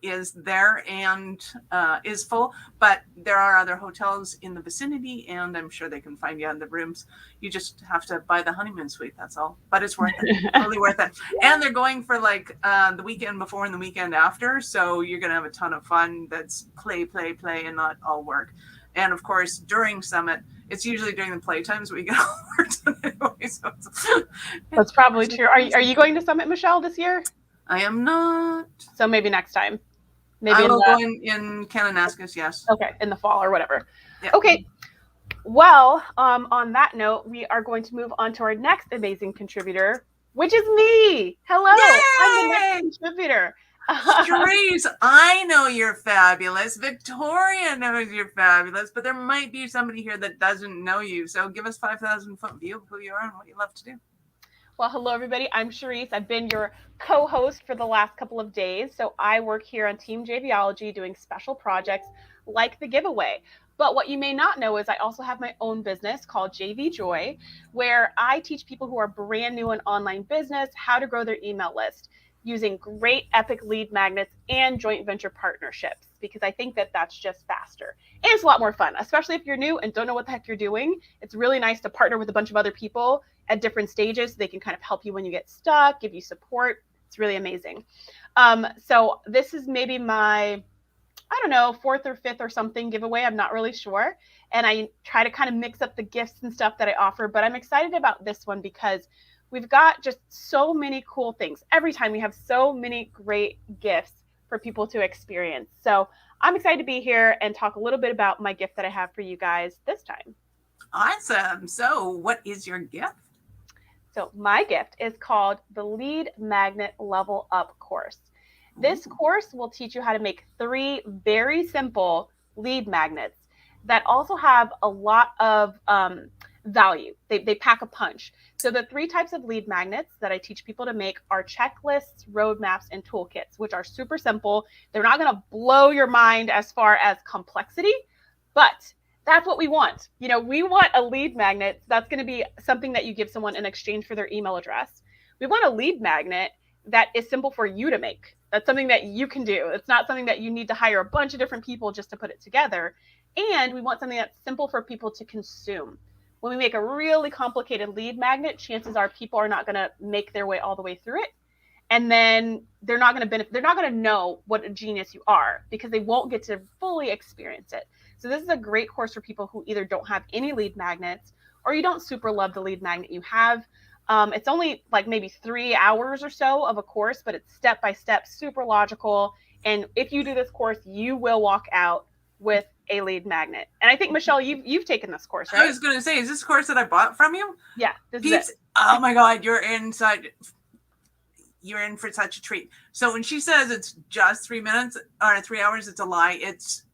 Is there and is full, but there are other hotels in the vicinity, and I'm sure they can find you on the rooms. You just have to buy the honeymoon suite, that's all. But it's worth it, totally worth it. And they're going for like the weekend before and the weekend after, so you're gonna have a ton of fun. That's play, and not all work. And of course, during Summit, it's usually during the play times we get all work done anyway. So that's probably true. Are you going to Summit, Michelle, this year? I am not. So maybe next time. Maybe I will go in Kananaskis, yes. Okay, in the fall or whatever. Yeah. Okay. Well, on that note, we are going to move on to our next amazing contributor, which is me. Hello, Yay! I'm the next contributor. Therese, I know you're fabulous. Victoria knows you're fabulous, but there might be somebody here that doesn't know you. So give us 5,000-foot view of who you are and what you love to do. Well, hello, everybody. I'm Charisse. I've been your co-host for the last couple of days. So I work here on Team JVology doing special projects like the giveaway. But what you may not know is I also have my own business called JVJoy, where I teach people who are brand new in online business how to grow their email list using great epic lead magnets and joint venture partnerships, because I think that that's just faster. And it's a lot more fun, especially if you're new and don't know what the heck you're doing. It's really nice to partner with a bunch of other people at different stages so they can kind of help you when you get stuck, give you support. It's really amazing. So this is maybe my, I don't know, 4th or 5th or something giveaway. I'm not really sure. And I try to kind of mix up the gifts and stuff that I offer, but I'm excited about this one because we've got just so many cool things. Every time we have so many great gifts for people to experience. So I'm excited to be here and talk a little bit about my gift that I have for you guys this time. Awesome. So what is your gift? So my gift is called the Lead Magnet Level Up course. This course will teach you how to make 3 very simple lead magnets that also have a lot of value. They pack a punch. So the 3 types of lead magnets that I teach people to make are checklists, roadmaps, and toolkits, which are super simple. They're not going to blow your mind as far as complexity, but that's what we want. You know, we want a lead magnet. That's going to be something that you give someone in exchange for their email address. We want a lead magnet that is simple for you to make. That's something that you can do. It's not something that you need to hire a bunch of different people just to put it together. And we want something that's simple for people to consume. When we make a really complicated lead magnet, chances are people are not going to make their way all the way through it. And then they're not going to benefit. They're not going to know what a genius you are because they won't get to fully experience it. So this is a great course for people who either don't have any lead magnets or you don't super love the lead magnet you have. It's only like maybe 3 hours or so of a course, but it's step-by-step, super logical. And if you do this course, you will walk out with a lead magnet. And I think, Michelle, you've taken this course, right? I was going to say, is this course that I bought from you? Yeah. This Peeps, is it. oh my God, you're in for such a treat. So when she says it's just 3 minutes or 3 hours, it's a lie. It's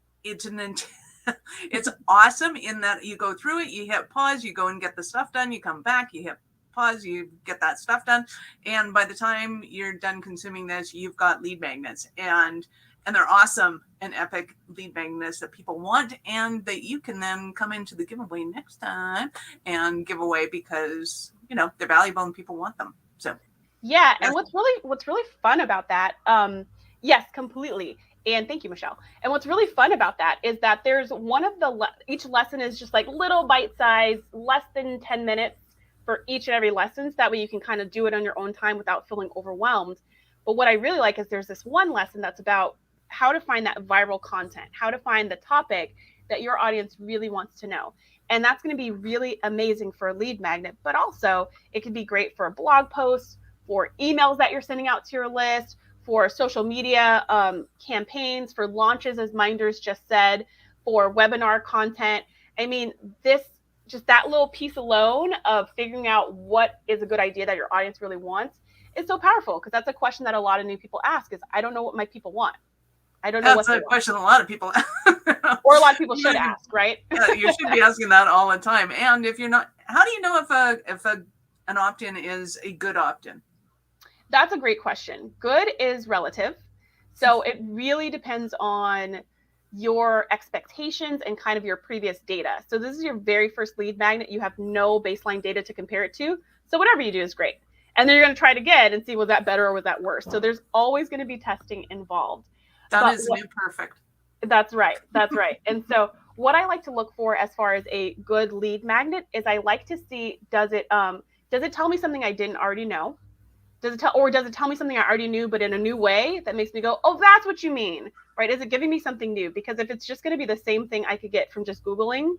it's awesome in that you go through it, you hit pause, you go and get the stuff done, you come back, you hit pause, you get that stuff done, and by the time you're done consuming this, you've got lead magnets, and they're awesome and epic lead magnets that people want, and that you can then come into the giveaway next time and give away because they're valuable and people want them. So yeah, and what's really fun about that, yes, completely. And thank you, Michelle. And what's really fun about that is that there's one of the, each lesson is just like little bite size, less than 10 minutes for each and every lesson. So that way you can kind of do it on your own time without feeling overwhelmed. But what I really like is there's this one lesson that's about how to find that viral content, how to find the topic that your audience really wants to know. And that's going to be really amazing for a lead magnet, but also it could be great for a blog post, for emails that you're sending out to your list, for social media campaigns, for launches, as Minders just said, for webinar content. I mean, just that little piece alone of figuring out what is a good idea that your audience really wants is so powerful, because that's a question that a lot of new people ask is, I don't know what my people want. I don't know That's a question a lot of people or a lot of people should ask, right? Yeah, you should be asking that all the time. And if you're not, how do you know if an opt-in is a good opt-in? That's a great question. Good is relative. So it really depends on your expectations and kind of your previous data. So this is your very first lead magnet. You have no baseline data to compare it to. So whatever you do is great. And then you're going to try it again and see, was that better or was that worse? So there's always going to be testing involved. That is imperfect. That's right. That's right. And so what I like to look for as far as a good lead magnet is I like to see, does it tell me something I didn't already know? Does it tell me something I already knew, but in a new way that makes me go, oh, that's what you mean, right? Is it giving me something new? Because if it's just going to be the same thing I could get from just Googling,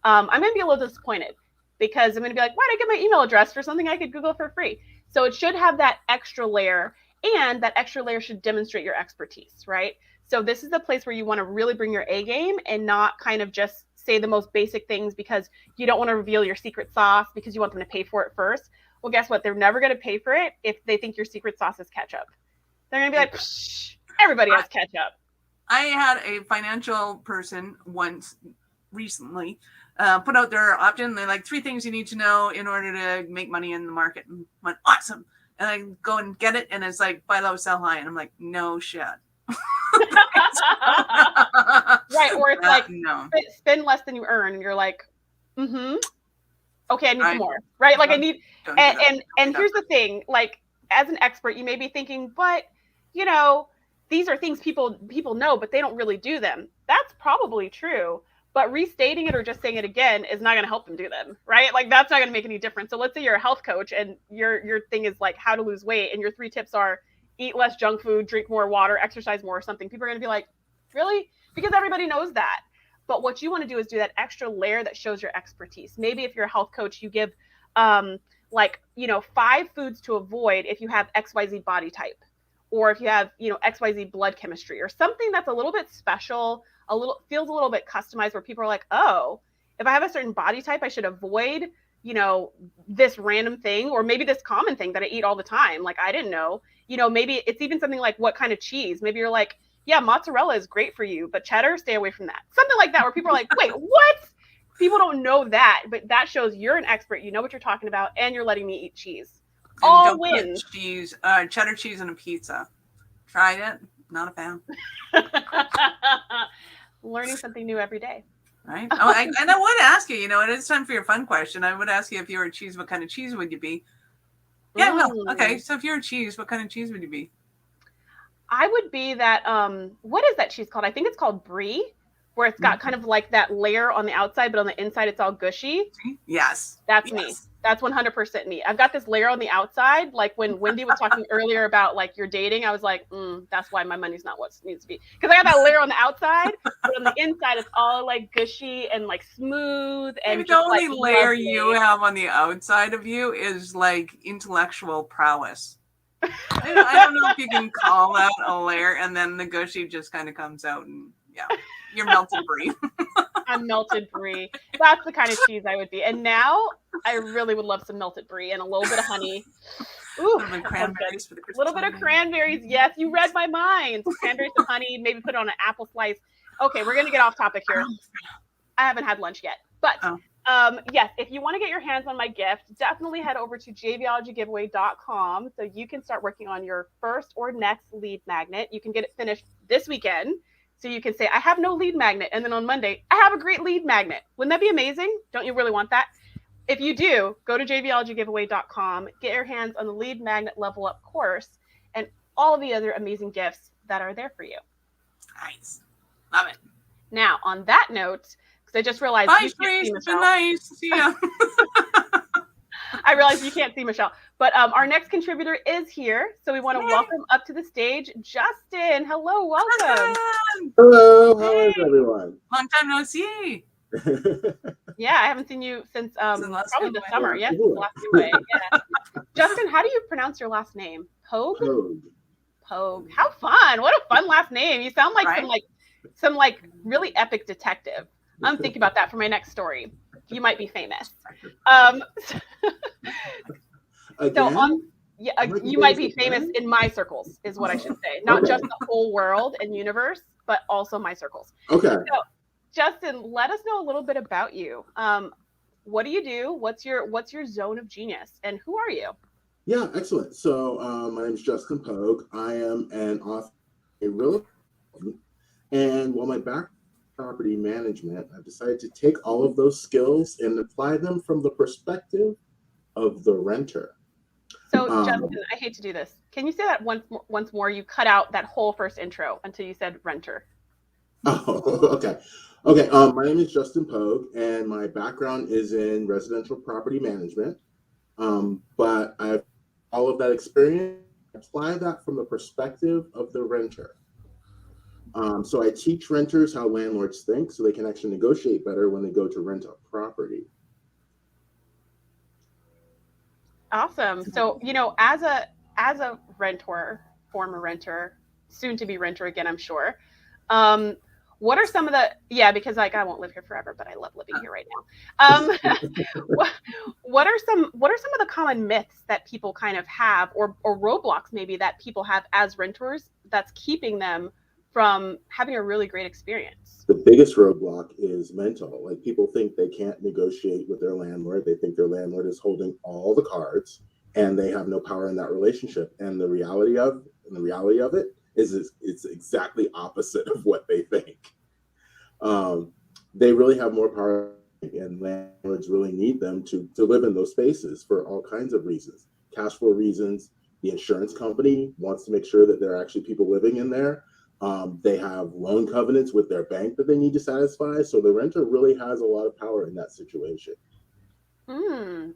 I'm going to be a little disappointed, because I'm going to be like, why did I get my email address for something I could Google for free? So it should have that extra layer, and that extra layer should demonstrate your expertise, right? So this is the place where you want to really bring your A game and not kind of just say the most basic things because you don't want to reveal your secret sauce because you want them to pay for it first. Well, guess what? They're never going to pay for it if they think your secret sauce is ketchup. They're going to be like, everybody has ketchup. I had a financial person once recently put out their opt-in. They're like, 3 things you need to know in order to make money in the market. And I went, awesome. And I go and get it. And it's like, buy low, sell high. And I'm like, no shit. Right. Or it's like, no. Spend less than you earn. And you're like, okay, I need some more. Right. Like I need, and here's the thing, like as an expert, you may be thinking, but you know, these are things people know, but they don't really do them. That's probably true. But restating it or just saying it again is not going to help them do them, right? Like that's not going to make any difference. So let's say you're a health coach and your thing is like how to lose weight, and your 3 tips are eat less junk food, drink more water, exercise more, or something. People are going to be like, really? Because everybody knows that. But what you want to do is do that extra layer that shows your expertise. Maybe if you're a health coach, you give 5 foods to avoid if you have XYZ body type, or if you have, XYZ blood chemistry, or something that's a little bit special, feels a little bit customized, where people are like, oh, if I have a certain body type, I should avoid, this random thing, or maybe this common thing that I eat all the time. Like, I didn't know, maybe it's even something like what kind of cheese. Maybe you're like, yeah, mozzarella is great for you, but cheddar, stay away from that. Something like that, where people are like, wait, what? People don't know that, but that shows you're an expert. You know what you're talking about, and you're letting me eat cheese. And all wins. Cheese, cheddar cheese and a pizza. Tried it. Not a fan. Learning something new every day. Right. Oh, and I would ask you, and it's time for your fun question. I would ask you, if you were a cheese, what kind of cheese would you be? Yeah, well, okay. So if you're a cheese, what kind of cheese would you be? I would be that, what is that cheese called? I think it's called brie, where it's got kind of like that layer on the outside, but on the inside, it's all gushy. Yes. That's me. That's 100% me. I've got this layer on the outside. Like when Wendy was talking earlier about like your dating, I was like, that's why my money's not what it needs to be. Because I got that layer on the outside, but on the inside, it's all like gushy and like smooth. And maybe the only layer you have on the outside of you is like intellectual prowess. I don't know if you can call that a layer, and then the gushy just kind of comes out, and you're melted brie. I'm melted brie. That's the kind of cheese I would be. And now I really would love some melted brie and a little bit of honey. Ooh, a cranberries for the Christmas. Little bit of cranberries. Yes, you read my mind. Cranberries and honey, maybe put it on an apple slice. Okay, we're going to get off topic here. I haven't had lunch yet. But yes, if you want to get your hands on my gift, definitely head over to JVologyGiveaway.com so you can start working on your first or next lead magnet. You can get it finished this weekend. So you can say, I have no lead magnet. And then on Monday, I have a great lead magnet. Wouldn't that be amazing? Don't you really want that? If you do, go to JVologyGiveaway.com, get your hands on the lead magnet level up course and all of the other amazing gifts that are there for you. Nice. Love it. Now, on that note, because I just realized Bye, you can't Grace. see It's been Michelle. nice. See ya. I realize you can't see Michelle, but our next contributor is here. So we want to Yay. welcome up to the stage, Justin. Hello, welcome. Hello, how is Hey. everyone? Long time no see. Yeah, I haven't seen you since Since last probably the giveaway. summer. Last Yes, giveaway. last giveaway. Yeah. Justin, how do you pronounce your last name? Pogue? Code. Pogue. How fun. What a fun last name. You sound like Right? some really epic detective. I'm thinking about that for my next story. You might be famous. So Again? you might be famous in my circles, is what I should say. Not Okay. just the whole world and universe, but also my circles. Okay. So, Justin, let us know a little bit about you. What do you do? What's your zone of genius, and who are you? Yeah, excellent. So my name is Justin Pogue. I am an author, a real estate, and while my background is property management, I've decided to take all of those skills and apply them from the perspective of the renter. So, Justin, I hate to do this. Can you say that once more? You cut out that whole first intro until you said renter. Oh, okay. Okay. My name is Justin Pogue, and my background is in residential property management. But I've all of that experience, apply that from the perspective of the renter. So I teach renters how landlords think so they can actually negotiate better when they go to rent a property. Awesome. So, as a renter, former renter, soon to be renter again, I'm sure. What are some of because I won't live here forever, but I love living here right now. What are some of the common myths that people kind of have, or roadblocks maybe that people have as renters that's keeping them from having a really great experience? The biggest roadblock is mental. Like, people think they can't negotiate with their landlord. They think their landlord is holding all the cards and they have no power in that relationship. And the reality of it is it's exactly opposite of what they think. They really have more power, and landlords really need them to live in those spaces for all kinds of reasons. Cash flow reasons. The insurance company wants to make sure that there are actually people living in there. They have loan covenants with their bank that they need to satisfy. So the renter really has a lot of power in that situation.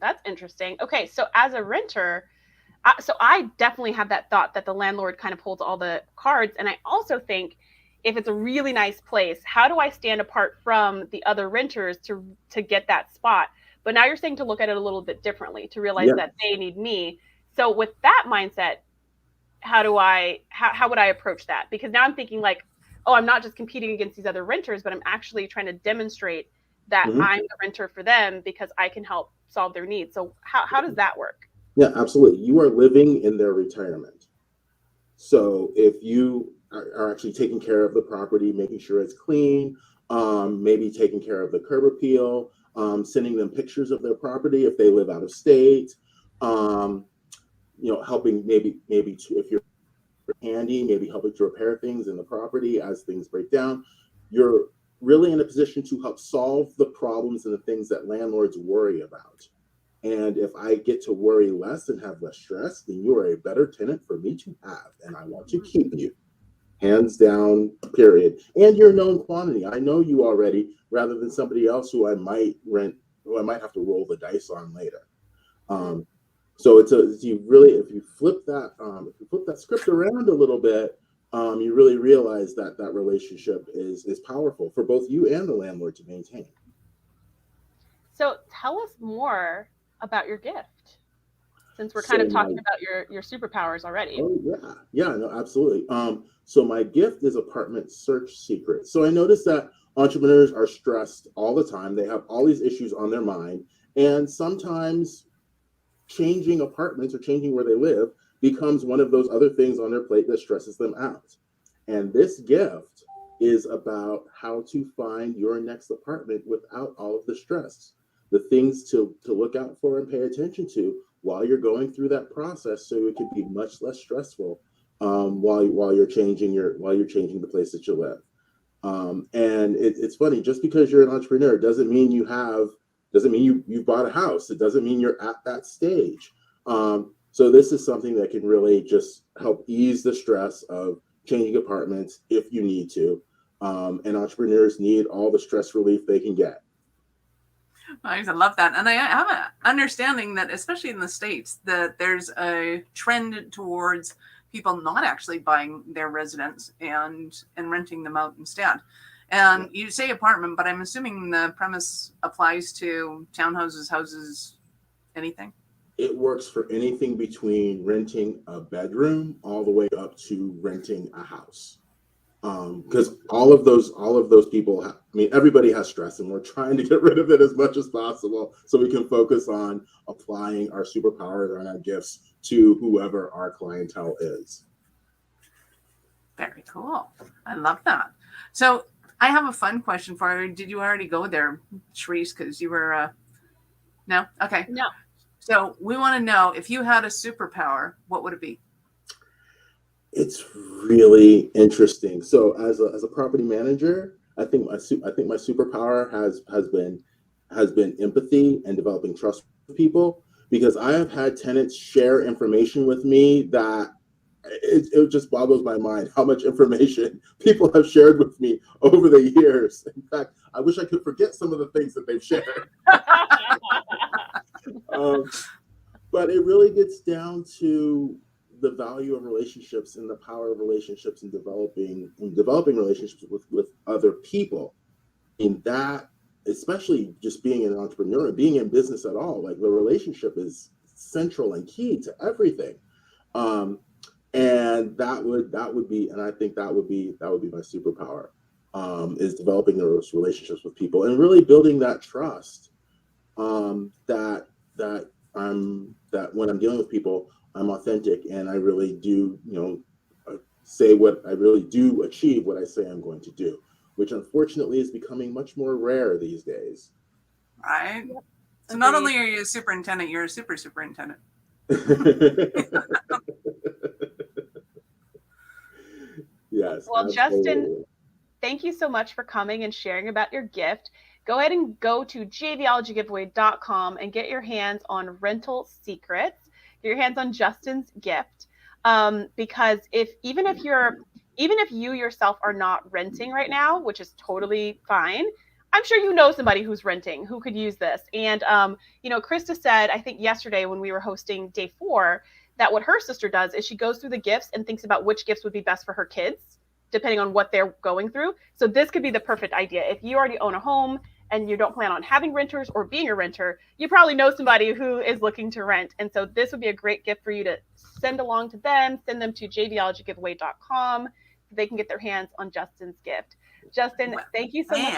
That's interesting. Okay, so as a renter, so I definitely have that thought that the landlord kind of holds all the cards. And I also think if it's a really nice place, how do I stand apart from the other renters to get that spot? But now you're saying to look at it a little bit differently, to realize that they need me. So with that mindset, how would I approach that? Because now I'm thinking like, oh, I'm not just competing against these other renters, but I'm actually trying to demonstrate that I'm the renter for them because I can help solve their needs. So how does that work? Yeah, absolutely. You are living in their retirement. So if you are actually taking care of the property, making sure it's clean, maybe taking care of the curb appeal, sending them pictures of their property if they live out of state, helping maybe if you're handy, maybe helping to repair things in the property as things break down, you're really in a position to help solve the problems and the things that landlords worry about. And if I get to worry less and have less stress, then you are a better tenant for me to have, and I want to keep you. Hands down, period. And you're known quantity. I know you already, rather than somebody else who I might rent, who I might have to roll the dice on later. So if you flip that script around a little bit, you really realize that relationship is powerful for both you and the landlord to maintain. So tell us more about your gift, since we're kind of talking about your superpowers already. Oh yeah, no, absolutely. So my gift is apartment search secrets. So I noticed that entrepreneurs are stressed all the time. They have all these issues on their mind, and sometimes changing apartments or changing where they live becomes one of those other things on their plate that stresses them out. And this gift is about how to find your next apartment without all of the stress, the things to look out for and pay attention to while you're going through that process, so it can be much less stressful while you're changing the place that you live. And it's funny, just because you're an entrepreneur doesn't mean you bought a house. It doesn't mean you're at that stage. So this is something that can really just help ease the stress of changing apartments if you need to. And entrepreneurs need all the stress relief they can get. I love that. And I have an understanding that, especially in the States, that there's a trend towards people not actually buying their residence and renting them out instead. And you say apartment, but I'm assuming the premise applies to townhouses, houses, anything. It works for anything between renting a bedroom all the way up to renting a house. Because all of those people, everybody has stress, and we're trying to get rid of it as much as possible so we can focus on applying our superpowers and our gifts to whoever our clientele is. Very cool. I love that. So I have a fun question for you. Did you already go there, Sharice? Because you were, no? Okay. No. So we want to know, if you had a superpower, what would it be? It's really interesting. So as a property manager, I think my superpower has been empathy and developing trust with people, because I have had tenants share information with me that it just boggles my mind how much information people have shared with me over the years. In fact, I wish I could forget some of the things that they've shared. But it really gets down to the value of relationships and the power of relationships and developing relationships with other people. And that, especially just being an entrepreneur, being in business at all, like the relationship is central and key to everything. And that would be, and I think that would be my superpower, is developing those relationships with people and really building that trust, that when I'm dealing with people, I'm authentic and I really do, say what I really do, achieve what I say I'm going to do, which unfortunately is becoming much more rare these days. Right. Yep. So not only are you a superintendent, you're a superintendent. Yes. Well, absolutely. Justin, thank you so much for coming and sharing about your gift. Go ahead and go to JVologyGiveaway.com and get your hands on Rental Secrets. Get your hands on Justin's gift, because even if you yourself are not renting right now, which is totally fine, I'm sure you know somebody who's renting who could use this. And Krista said, I think yesterday when we were hosting day 4, that what her sister does is she goes through the gifts and thinks about which gifts would be best for her kids, depending on what they're going through. So this could be the perfect idea. If you already own a home and you don't plan on having renters or being a renter, you probably know somebody who is looking to rent. And so this would be a great gift for you to send along to them. Send them to JVologyGiveaway.com so they can get their hands on Justin's gift. Justin, thank you so much.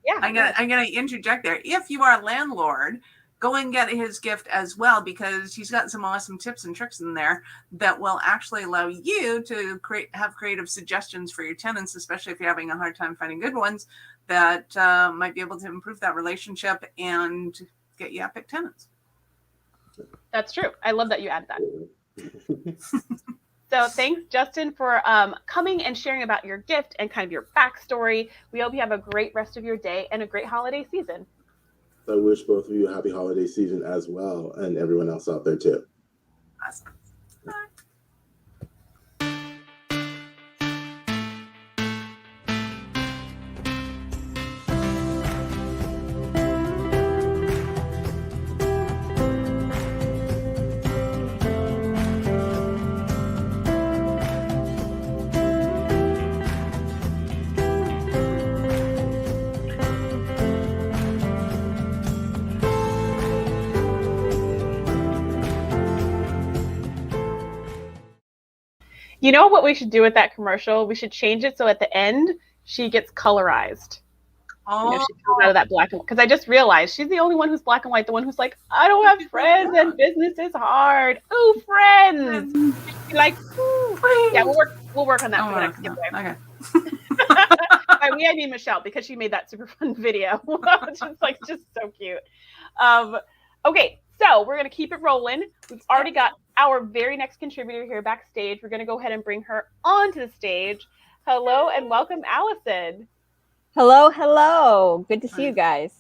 Yeah, I'm gonna interject there. If you are a landlord, go and get his gift as well, because he's got some awesome tips and tricks in there that will actually allow you to have creative suggestions for your tenants, especially if you're having a hard time finding good ones, that might be able to improve that relationship and get you epic tenants. That's true. I love that you added that. So thanks, Justin, for coming and sharing about your gift and kind of your backstory. We hope you have a great rest of your day and a great holiday season. I wish both of you a happy holiday season as well, and everyone else out there too. Awesome. You know what we should do with that commercial? We should change it so at the end she gets colorized. Oh, she comes out of that black and white. Because I just realized she's the only one who's black and white, the one who's like, I don't have friends and business is hard. Ooh, friends. Like, ooh. Yeah, we'll work on that for the next giveaway. Okay. By we, I mean Michelle, because she made that super fun video. just so cute. Okay, so we're gonna keep it rolling. We've already got our very next contributor here backstage. We're gonna go ahead and bring her onto the stage. Hello and welcome, Allison. Hello. Good to see you guys.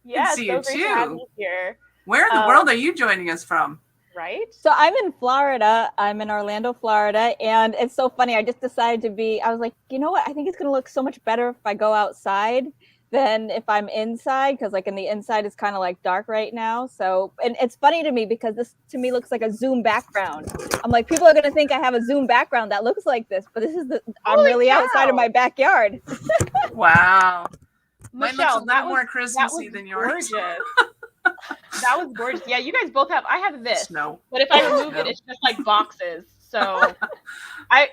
Yeah, Good to see you so great to have too. you here. Where in the world are you joining us from? right? So I'm in Florida. I'm in Orlando, Florida. And it's so funny. I just decided I was like, you know what? I think it's going to look so much better if I go outside than if I'm inside. Because like in the inside, it's kind of like dark right now. So, and it's funny to me because this to me looks like a Zoom background. I'm like, people are going to think I have a Zoom background that looks like this. But I'm Holy really cow. outside of my backyard. Wow. Mine looks Michelle, a little more Christmassy than yours. Gorgeous. That was gorgeous. Yeah, you guys both have. I have this, Snow. but if I remove it, it's just like boxes. So, I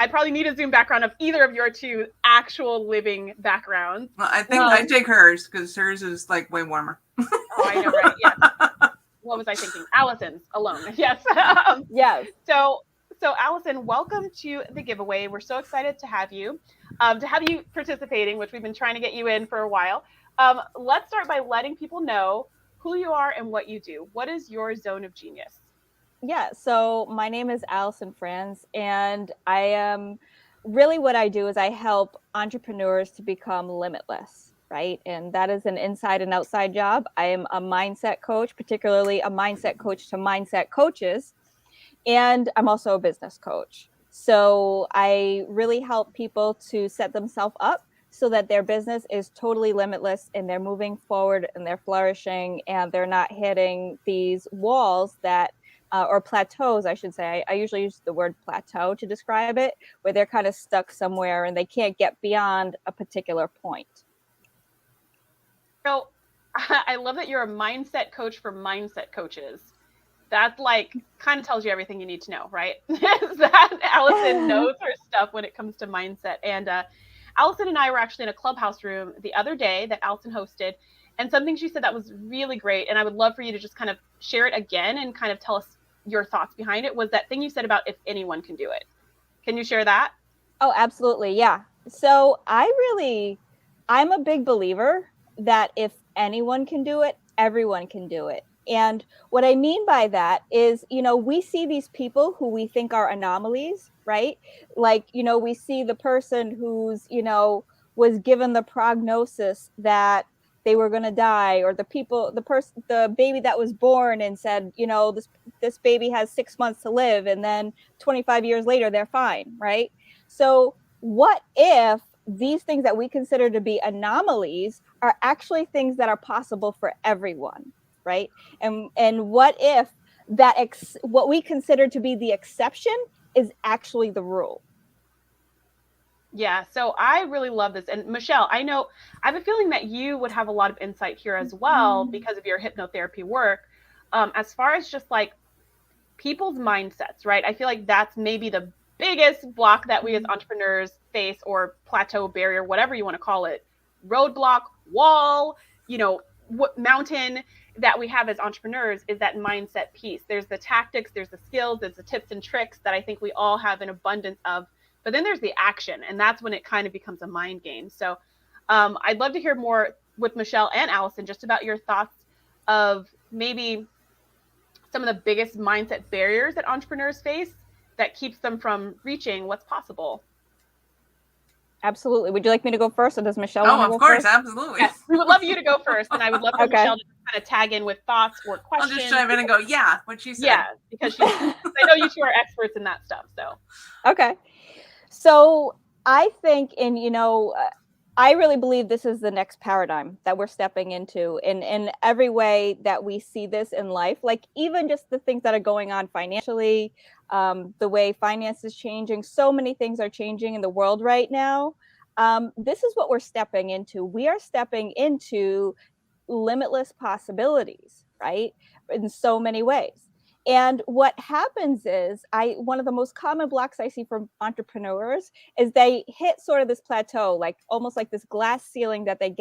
probably need a Zoom background of either of your two actual living backgrounds. Well, I think I take hers because hers is like way warmer. Oh, I know, right? Yeah. What was I thinking? Allison's alone. Yes. Yes. So Allison, welcome to the giveaway. We're so excited to have you participating, which we've been trying to get you in for a while. Let's start by letting people know who you are and what you do. What is your zone of genius? Yeah, so my name is Allison Franz, and I am really what I do is I help entrepreneurs to become limitless, right? And that is an inside and outside job. I am a mindset coach, particularly a mindset coach to mindset coaches, and I'm also a business coach. So I really help people to set themselves up so that their business is totally limitless and they're moving forward and they're flourishing and they're not hitting these walls that or plateaus, I should say. I usually use the word plateau to describe it, where they're kind of stuck somewhere and they can't get beyond a particular point. So I love that you're a mindset coach for mindset coaches. That like kind of tells you everything you need to know, right? That Allison knows her stuff when it comes to mindset. And Allison and I were actually in a Clubhouse room the other day that Allison hosted, and something she said that was really great, and I would love for you to just kind of share it again and kind of tell us your thoughts behind it, was that thing you said about if anyone can do it. Can you share that? Oh, absolutely. Yeah. So I'm a big believer that if anyone can do it, everyone can do it. And what I mean by that is, we see these people who we think are anomalies, right? Like, we see the person who's, was given the prognosis that they were going to die, or the baby that was born and said, this baby has 6 months to live, and then 25 years later, they're fine, right? So what if these things that we consider to be anomalies are actually things that are possible for everyone? Right. And what if what we consider to be the exception is actually the rule? Yeah. So I really love this. And Michelle, I have a feeling that you would have a lot of insight here as well because of your hypnotherapy work. As far as just like people's mindsets, right? I feel like that's maybe the biggest block that we as entrepreneurs face, or plateau, barrier, whatever you want to call it, roadblock, wall, mountain that we have as entrepreneurs, is that mindset piece. There's the tactics, there's the skills, there's the tips and tricks that I think we all have an abundance of, but then there's the action, and that's when it kind of becomes a mind game. So I'd love to hear more with Michelle and Allison just about your thoughts of maybe some of the biggest mindset barriers that entrepreneurs face that keeps them from reaching what's possible. Absolutely. Would you like me to go first, or does Michelle want to go first? First? Absolutely. Yes, we would love you to go first, and I would love for Michelle to kind of tag in with thoughts or questions. I'll just dive in and go, yeah, what she said. Yeah, because I know you two are experts in that stuff. So. Okay. So I think, I really believe this is the next paradigm that we're stepping into in every way that we see this in life, like even just the things that are going on financially, the way finance is changing. So many things are changing in the world right now. This is what we're stepping into. We are stepping into limitless possibilities, right? In so many ways. And what happens is one of the most common blocks I see from entrepreneurs is they hit sort of this plateau, like almost like this glass ceiling that they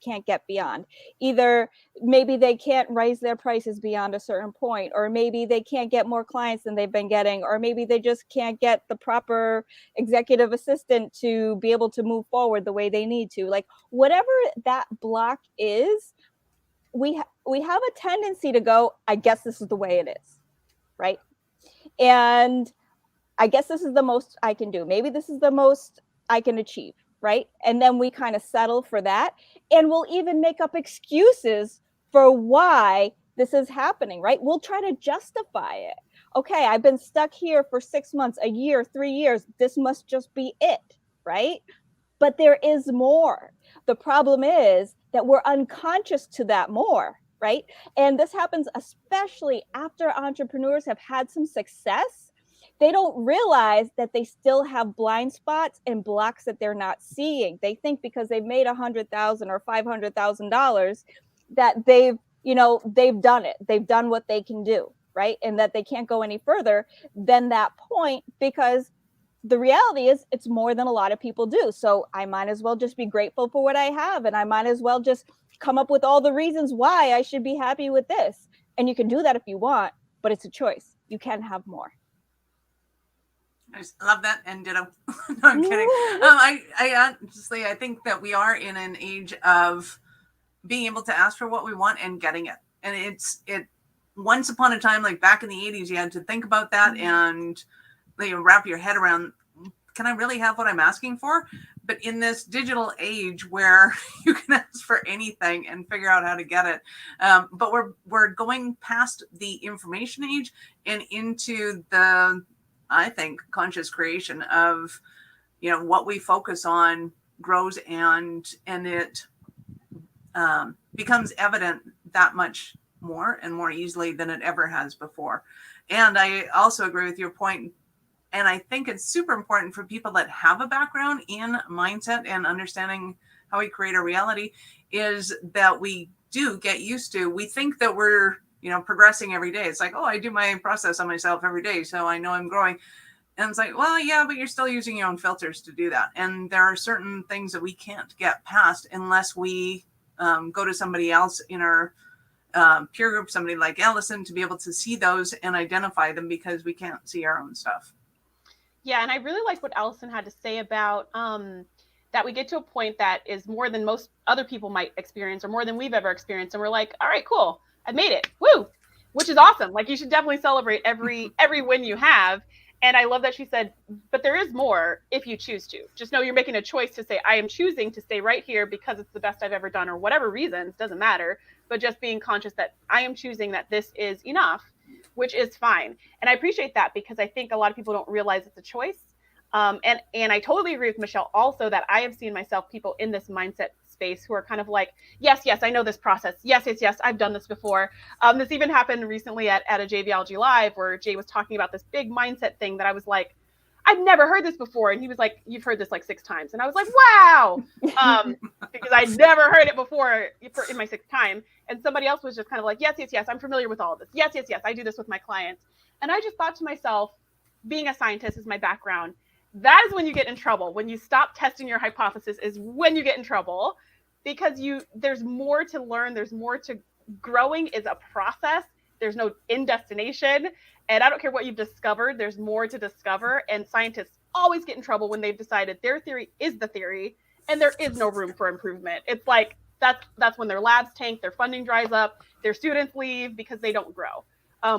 can't get beyond. Either maybe they can't raise their prices beyond a certain point, or maybe they can't get more clients than they've been getting, or maybe they just can't get the proper executive assistant to be able to move forward the way they need to. Like whatever that block is, we have a tendency to go, I guess this is the way it is. Right. And I guess this is the most I can do. Maybe this is the most I can achieve. Right. And then we kind of settle for that. And we'll even make up excuses for why this is happening, right? We'll try to justify it. Okay, I've been stuck here for 6 months, a year, 3 years. This must just be it, right? But there is more. The problem is that we're unconscious to that more, right? And this happens especially after entrepreneurs have had some success. They don't realize that they still have blind spots and blocks that they're not seeing. They think because they've made $100,000 or $500,000 that they've done it. They've done what they can do, right? And that they can't go any further than that point, because the reality is it's more than a lot of people do. So I might as well just be grateful for what I have, and I might as well just come up with all the reasons why I should be happy with this. And you can do that if you want, but it's a choice. You can have more. I just love that, and ditto. No, I'm kidding. I think that we are in an age of being able to ask for what we want and getting it. And it once upon a time, like back in the 80s, you had to think about that and wrap your head around, can I really have what I'm asking for? But in this digital age where you can ask for anything and figure out how to get it, but we're going past the information age and into the, I think, conscious creation of, what we focus on grows and it becomes evident that much more and more easily than it ever has before. And I also agree with your point. And I think it's super important for people that have a background in mindset and understanding how we create a reality is that we do get used to, we think that we're, progressing every day. It's like, oh, I do my process on myself every day, so I know I'm growing. And it's like, well, yeah, but you're still using your own filters to do that. And there are certain things that we can't get past unless we go to somebody else in our peer group, somebody like Allison, to be able to see those and identify them, because we can't see our own stuff. Yeah, and I really like what Allison had to say about that we get to a point that is more than most other people might experience, or more than we've ever experienced. And we're like, all right, cool, I made it, woo, which is awesome. Like, you should definitely celebrate every win you have. And I love that she said, but there is more if you choose to. Just know you're making a choice to say, I am choosing to stay right here because it's the best I've ever done, or whatever reasons, doesn't matter. But just being conscious that I am choosing that this is enough, which is fine. And I appreciate that, because I think a lot of people don't realize it's a choice. And I totally agree with Michelle also, that I have seen myself, people in this mindset space who are kind of like, yes, I know this process. Yes, I've done this before. This even happened recently at a JVology Live, where Jay was talking about this big mindset thing that I was like, I've never heard this before. And he was like, you've heard this like 6 times. And I was like, wow, because I'd never heard it before in my 6th time. And somebody else was just kind of like, yes, I'm familiar with all of this. Yes, I do this with my clients. And I just thought to myself, being a scientist is my background. That is when you get in trouble. When you stop testing your hypothesis is when you get in trouble, because there's more to learn. There's more to growing is a process. There's no end destination. And I don't care what you've discovered, there's more to discover. And scientists always get in trouble when they've decided their theory is the theory and there is no room for improvement. It's like, that's when their labs tank, their funding dries up, their students leave because they don't grow.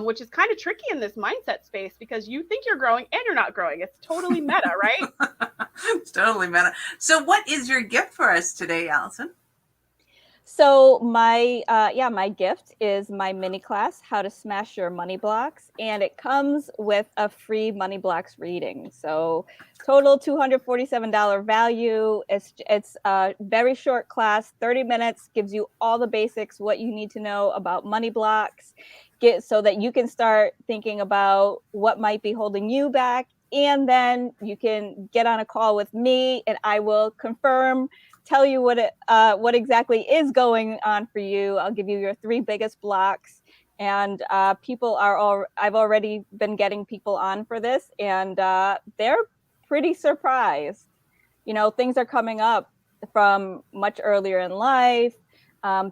Which is kind of tricky in this mindset space, because you think you're growing and you're not growing. It's totally meta, right? It's totally meta. So what is your gift for us today, Allison? So my gift is my mini class, How to Smash Your Money Blocks. And it comes with a free money blocks reading. So total $247 value. It's a very short class, 30 minutes, gives you all the basics, what you need to know about money blocks, so that you can start thinking about what might be holding you back. And then you can get on a call with me and I will confirm, tell you what exactly is going on for you. I'll give you your 3 biggest blocks. And I've already been getting people on for this, and they're pretty surprised. Things are coming up from much earlier in life,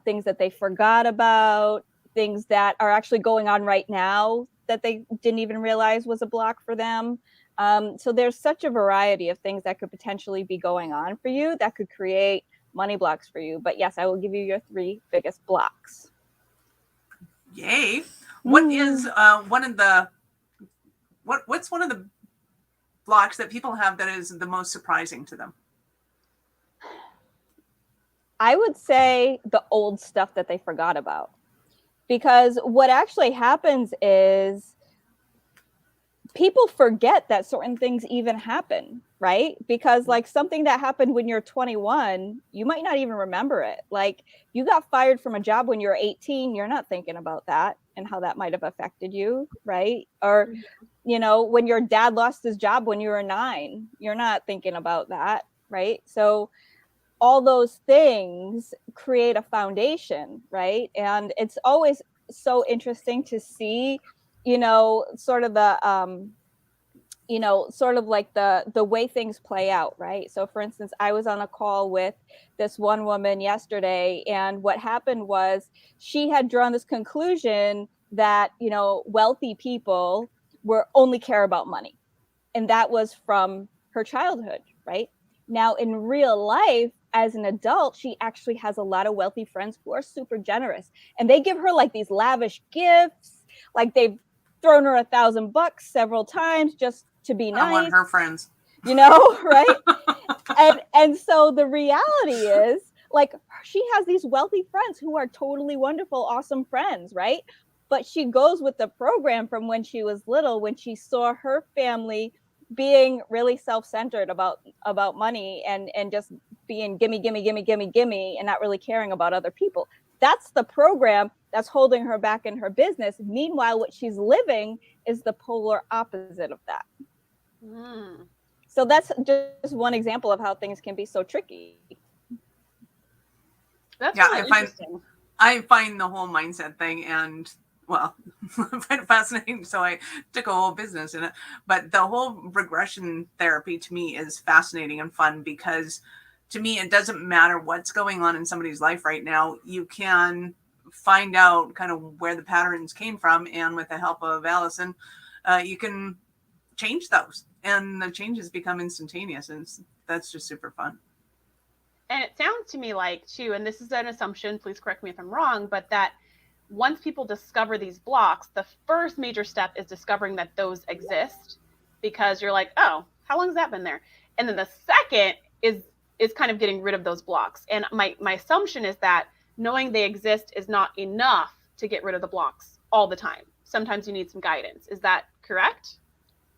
things that they forgot about, things that are actually going on right now that they didn't even realize was a block for them. So there's such a variety of things that could potentially be going on for you that could create money blocks for you. But yes, I will give you your 3 biggest blocks. Yay. What is what's one of the blocks that people have that is the most surprising to them? I would say the old stuff that they forgot about. because what actually happens is people forget that certain things even happen, right? Because like something that happened when you're 21, you might not even remember it. Like you got fired from a job when you're 18, you're not thinking about that and how that might have affected you, right? Or, you know, when your dad lost his job when you were 9, you're not thinking about that, right? So all those things create a foundation, right? And it's always so interesting to see, you know, sort of the you know, sort of like the way things play out, right? So for instance, I was on a call with this one woman yesterday, and what happened was she had drawn this conclusion that, you know, wealthy people were only care about money. And that was from her childhood, right? Now in real life, as an adult, she actually has a lot of wealthy friends who are super generous, and they give her like these lavish gifts, like they've thrown her $1,000 several times just to be nice. I want her friends, you know, right? and so the reality is, like, she has these wealthy friends who are totally wonderful, awesome friends, right? But she goes with the program from when she was little, when she saw her family being really self-centered about money and just being gimme, and not really caring about other people. That's the program that's holding her back in her business. Meanwhile, what she's living is the polar opposite of that. So that's just one example of how things can be so tricky. That's yeah, really interesting. I find the whole mindset thing, and well, I find it fascinating. So I took a whole business in it, but the whole regression therapy to me is fascinating and fun, because to me, it doesn't matter what's going on in somebody's life right now. You can find out kind of where the patterns came from, and with the help of Allison, you can change those, and the changes become instantaneous, and that's just super fun. And it sounds to me like, too, and this is an assumption, please correct me if I'm wrong, but that once people discover these blocks, the first major step is discovering that those exist, because you're like, oh, how long has that been there? And then the second is kind of getting rid of those blocks. And my assumption is that knowing they exist is not enough to get rid of the blocks all the time. Sometimes you need some guidance. Is that correct?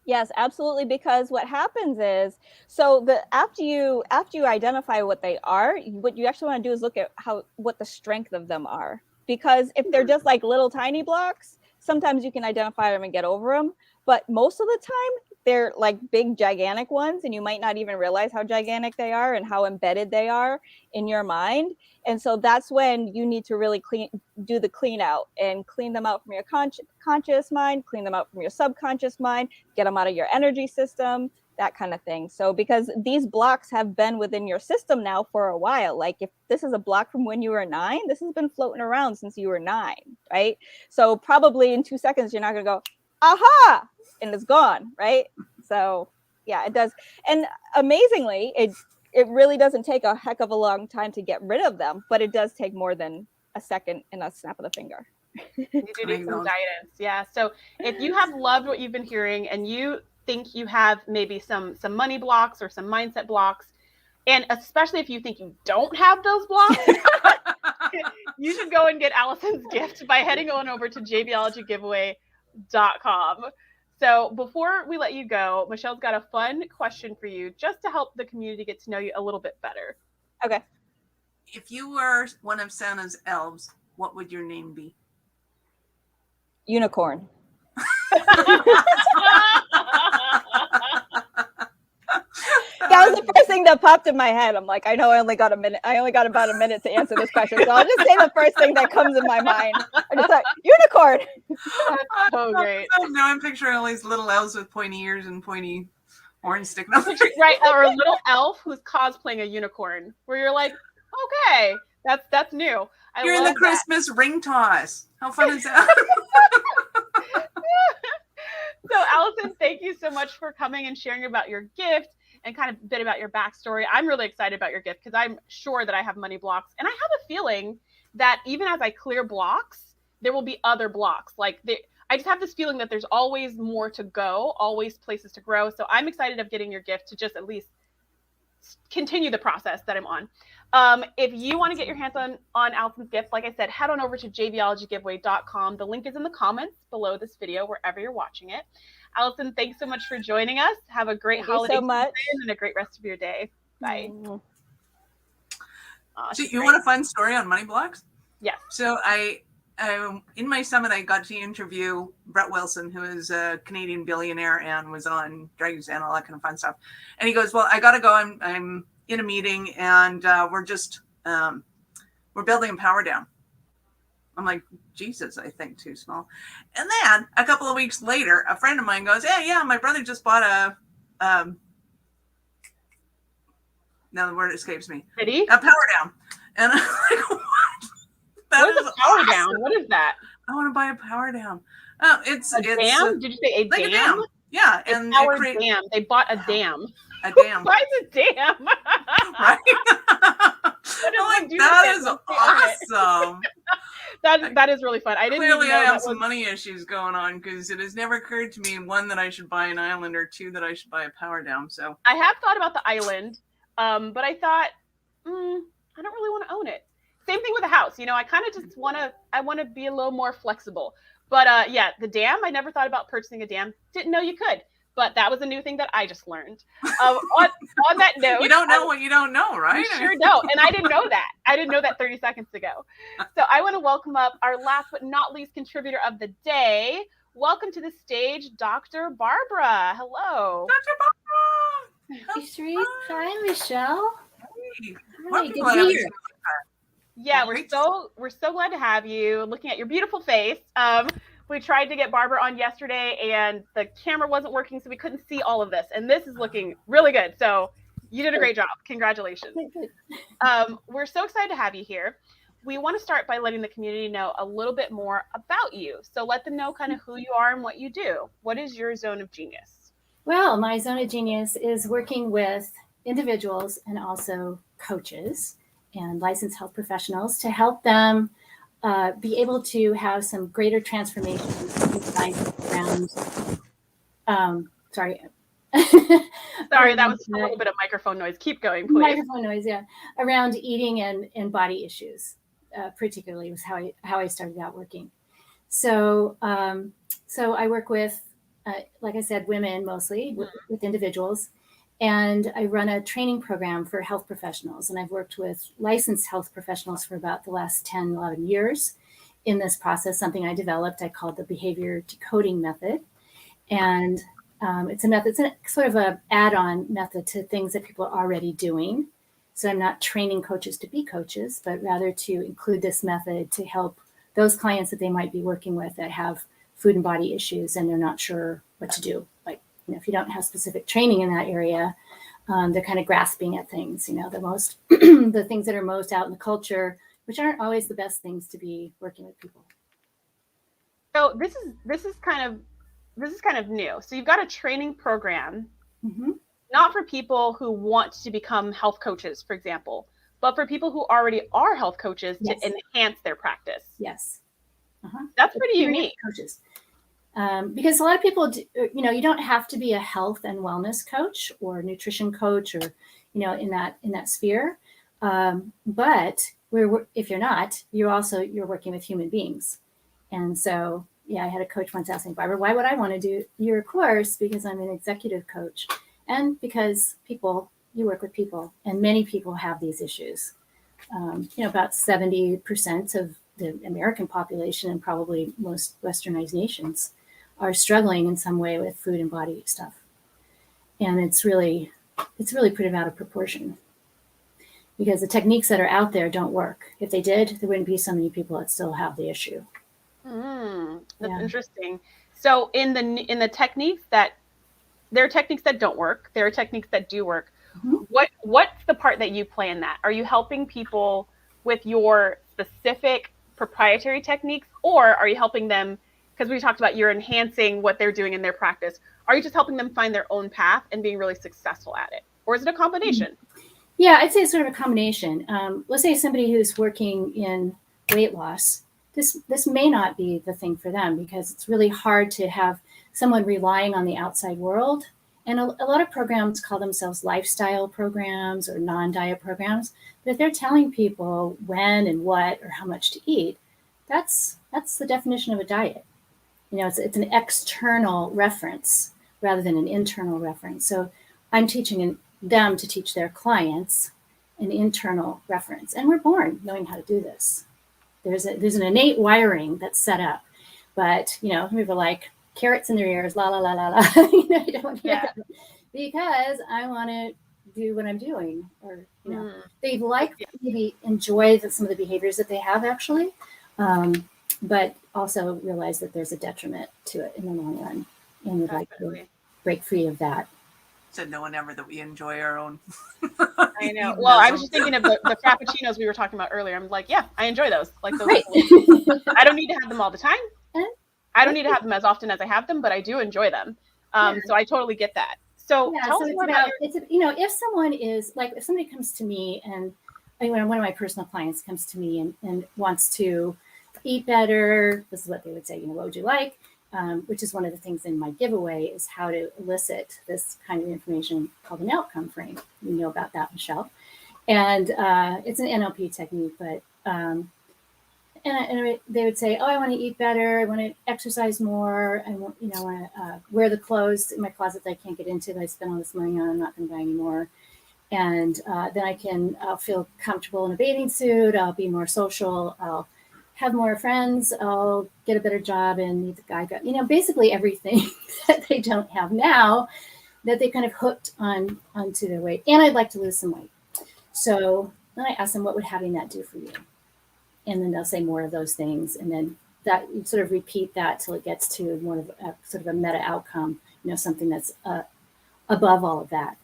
Yes, absolutely. Because what happens is, so after you identify what they are, what you actually want to do is look at what the strength of them are. Because if they're just like little tiny blocks, sometimes you can identify them and get over them. But most of the time, they're like big, gigantic ones, and you might not even realize how gigantic they are and how embedded they are in your mind. And so that's when you need to really do the clean out and clean them out from your conscious mind, clean them out from your subconscious mind, get them out of your energy system, that kind of thing. So because these blocks have been within your system now for a while, like if this is a block from when you were 9, this has been floating around since you were 9, right? So probably in 2 seconds, you're not going to go, aha, and it's gone, right? So yeah, it does. And amazingly, it really doesn't take a heck of a long time to get rid of them, but it does take more than a second and a snap of the finger. You do need some guidance. Yeah. So if you have loved what you've been hearing and you think you have maybe some money blocks or some mindset blocks, and especially if you think you don't have those blocks, you should go and get Allison's gift by heading on over to JVologyGiveaway.com. So before we let you go, Michelle's got a fun question for you, just to help the community get to know you a little bit better. Okay. If you were one of Santa's elves, what would your name be? Unicorn. That was the first thing that popped in my head. I'm like, I know I only got a minute. I only got about a minute to answer this question, so I'll just say the first thing that comes in my mind. I just thought unicorn. Oh, great. Now I'm picturing all these little elves with pointy ears and pointy horns sticking up. Right, or a little elf who's cosplaying a unicorn, where you're like, okay, that's new. You're in the Christmas ring toss. How fun is that? So Allison, thank you so much for coming and sharing about your gift and kind of a bit about your backstory. I'm really excited about your gift because I'm sure that I have money blocks, and I have a feeling that even as I clear blocks, there will be other blocks. Like I just have this feeling that there's always more to go, always places to grow. So I'm excited of getting your gift to just at least continue the process that I'm on. If you want to get your hands on Allison's gift, like I said, head on over to jvolegygiveaway.com. The link is in the comments below this video, wherever you're watching it. Allison, thanks so much for joining us. Have a great holiday so much. season and a great rest of your day. Bye. So you want a fun story on money blocks? Yes. So I in my summit, I got to interview Brett Wilson, who is a Canadian billionaire and was on Dragon's Den, all that kind of fun stuff. And he goes, "Well, I got to go. I'm in a meeting, and we're building a power dam." I'm like, Jesus, I think too small. And then a couple of weeks later, a friend of mine goes, yeah, my brother just bought now the word escapes me. City? A power dam. And I'm like, what? What is a power down? What is that? I want to buy a power dam. It's dam? Did you say a like dam? a dam. Yeah. And power dam. They bought a dam. A dam. Why is it dam? Right? Like, that is awesome. That is really fun. I didn't Clearly, even know I have some money issues going on because it has never occurred to me, one, that I should buy an island, or two, that I should buy a power dam. So I have thought about the island, but I thought, I don't really want to own it. Same thing with a house. I kind of just want to be a little more flexible. But yeah, the dam, I never thought about purchasing a dam. Didn't know you could. But that was a new thing that I just learned. On that note, you don't know what you don't know, right? You sure don't. And I didn't know that. I didn't know that 30 seconds ago. So I want to welcome up our last but not least contributor of the day. Welcome to the stage, Dr. Barbara. Hello. Dr. Barbara. Hi, Sharice. Hi, Michelle. Hey. Hi, good to be here. Yeah, we're so glad to have you. Looking at your beautiful face. We tried to get Barbara on yesterday and the camera wasn't working, so we couldn't see all of this. And this is looking really good. So you did a great job. Congratulations. We're so excited to have you here. We want to start by letting the community know a little bit more about you. So let them know kind of who you are and what you do. What is your zone of genius? Well, my zone of genius is working with individuals and also coaches and licensed health professionals to help them be able to have some greater transformation around. Sorry. Sorry, that was a little bit of microphone noise. Keep going, please. Microphone noise, yeah. Around eating and body issues, particularly was how I started out working. So I work with, like I said, women mostly, with individuals. And I run a training program for health professionals. And I've worked with licensed health professionals for about the last 10, 11 years in this process, something I developed I called the behavior decoding method. And it's a method, it's a sort of an add-on method to things that people are already doing. So I'm not training coaches to be coaches, but rather to include this method to help those clients that they might be working with that have food and body issues and they're not sure what to do. Like, if you don't have specific training in that area, they're kind of grasping at things, the things that are most out in the culture, which aren't always the best things to be working with people. So this is kind of new. So you've got a training program, not for people who want to become health coaches, for example, but for people who already are health coaches to enhance their practice. Yes. That's pretty unique. Coaches. Because a lot of people, you don't have to be a health and wellness coach or nutrition coach or, in that sphere. But if you're not, you're working with human beings. And so, I had a coach once ask me, Barbara, why would I want to do your course? Because I'm an executive coach and because you work with people and many people have these issues. About 70% of the American population and probably most westernized nations are struggling in some way with food and body stuff. And it's really put out of proportion because the techniques that are out there don't work. If they did, there wouldn't be so many people that still have the issue. That's interesting. So in the techniques there are techniques that don't work. There are techniques that do work. What's the part that you play in that? Are you helping people with your specific proprietary techniques, or are you helping them, because we talked about you're enhancing what they're doing in their practice, are you just helping them find their own path and being really successful at it? Or is it a combination? Yeah, I'd say it's sort of a combination. Let's say somebody who's working in weight loss, this may not be the thing for them because it's really hard to have someone relying on the outside world And a lot of programs call themselves lifestyle programs or non-diet programs. But if they're telling people when and what or how much to eat, that's the definition of a diet. You know, it's an external reference rather than an internal reference. So I'm teaching them to teach their clients an internal reference. And we're born knowing how to do this. There's an innate wiring that's set up. But, you know, people are like carrots in their ears, la, la, la, la, la. You know, I don't want to hear that because I want to do what I'm doing. Or, you know, they maybe enjoy some of the behaviors that they have actually. But also realize that there's a detriment to it in the long run and would like to break free of that. Said no one ever that we enjoy our own. I know. Well, I was just thinking of the frappuccinos we were talking about earlier. I'm like, yeah, I enjoy those. Like those. Right. I don't need to have them all the time. I don't need to have them as often as I have them, but I do enjoy them. So I totally get that. So tell us more about you know, if someone is like, if somebody comes to me and one of my personal clients comes to me and wants to eat better, this is what they would say, you know, what would you like? Which is one of the things in my giveaway is how to elicit this kind of information called an outcome frame. You know about that, Michelle. And it's an NLP technique, but and they would say, oh, I want to eat better. I want to exercise more. I want, you know, want to wear the clothes in my closet that I can't get into that I spent all this money on. I'm not going to buy anymore. And then I'll feel comfortable in a bathing suit. I'll be more social. I'll have more friends. I'll get a better job and meet the guy. You know, basically everything that they don't have now that they kind of hooked onto their weight. And I'd like to lose some weight. So then I ask them, what would having that do for you? And then they'll say more of those things. And then that you sort of repeat that till it gets to more of a sort of a meta outcome, you know, something that's above all of that,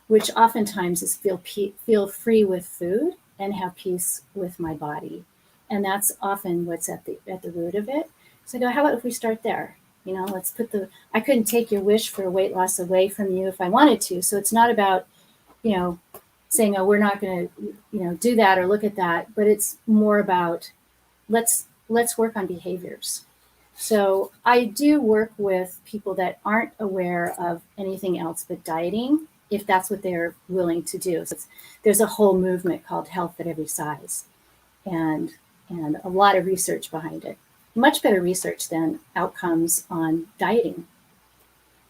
which oftentimes is feel free with food and have peace with my body. And that's often what's at the root of it. So I go, how about if we start there? You know, let's I couldn't take your wish for weight loss away from you if I wanted to. So it's not about, you know, saying, oh, we're not going to, you know, do that or look at that, but it's more about let's work on behaviors. So I do work with people that aren't aware of anything else but dieting, if that's what they're willing to do. So there's a whole movement called Health at Every Size, and a lot of research behind it. Much better research than outcomes on dieting.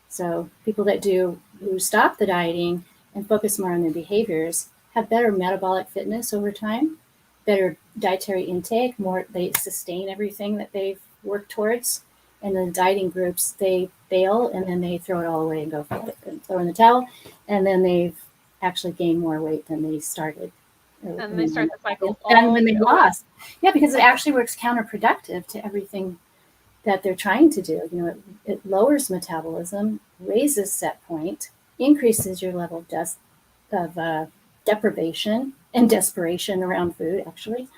So people who stop the dieting and focus more on their behaviors have better metabolic fitness over time, better dietary intake, they sustain everything that they've worked towards. And the dieting groups, they fail and then they throw it all away and go for it and throw in the towel. And then they've actually gained more weight than they started. And they start the cycle. And when they lost. Yeah, because it actually works counterproductive to everything that they're trying to do. You know, it lowers metabolism, raises set point, increases your level of deprivation and desperation around food, actually.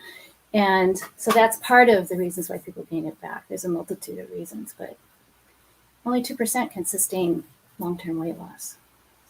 And so that's part of the reasons why people gain it back. There's a multitude of reasons, but only 2% can sustain long-term weight loss.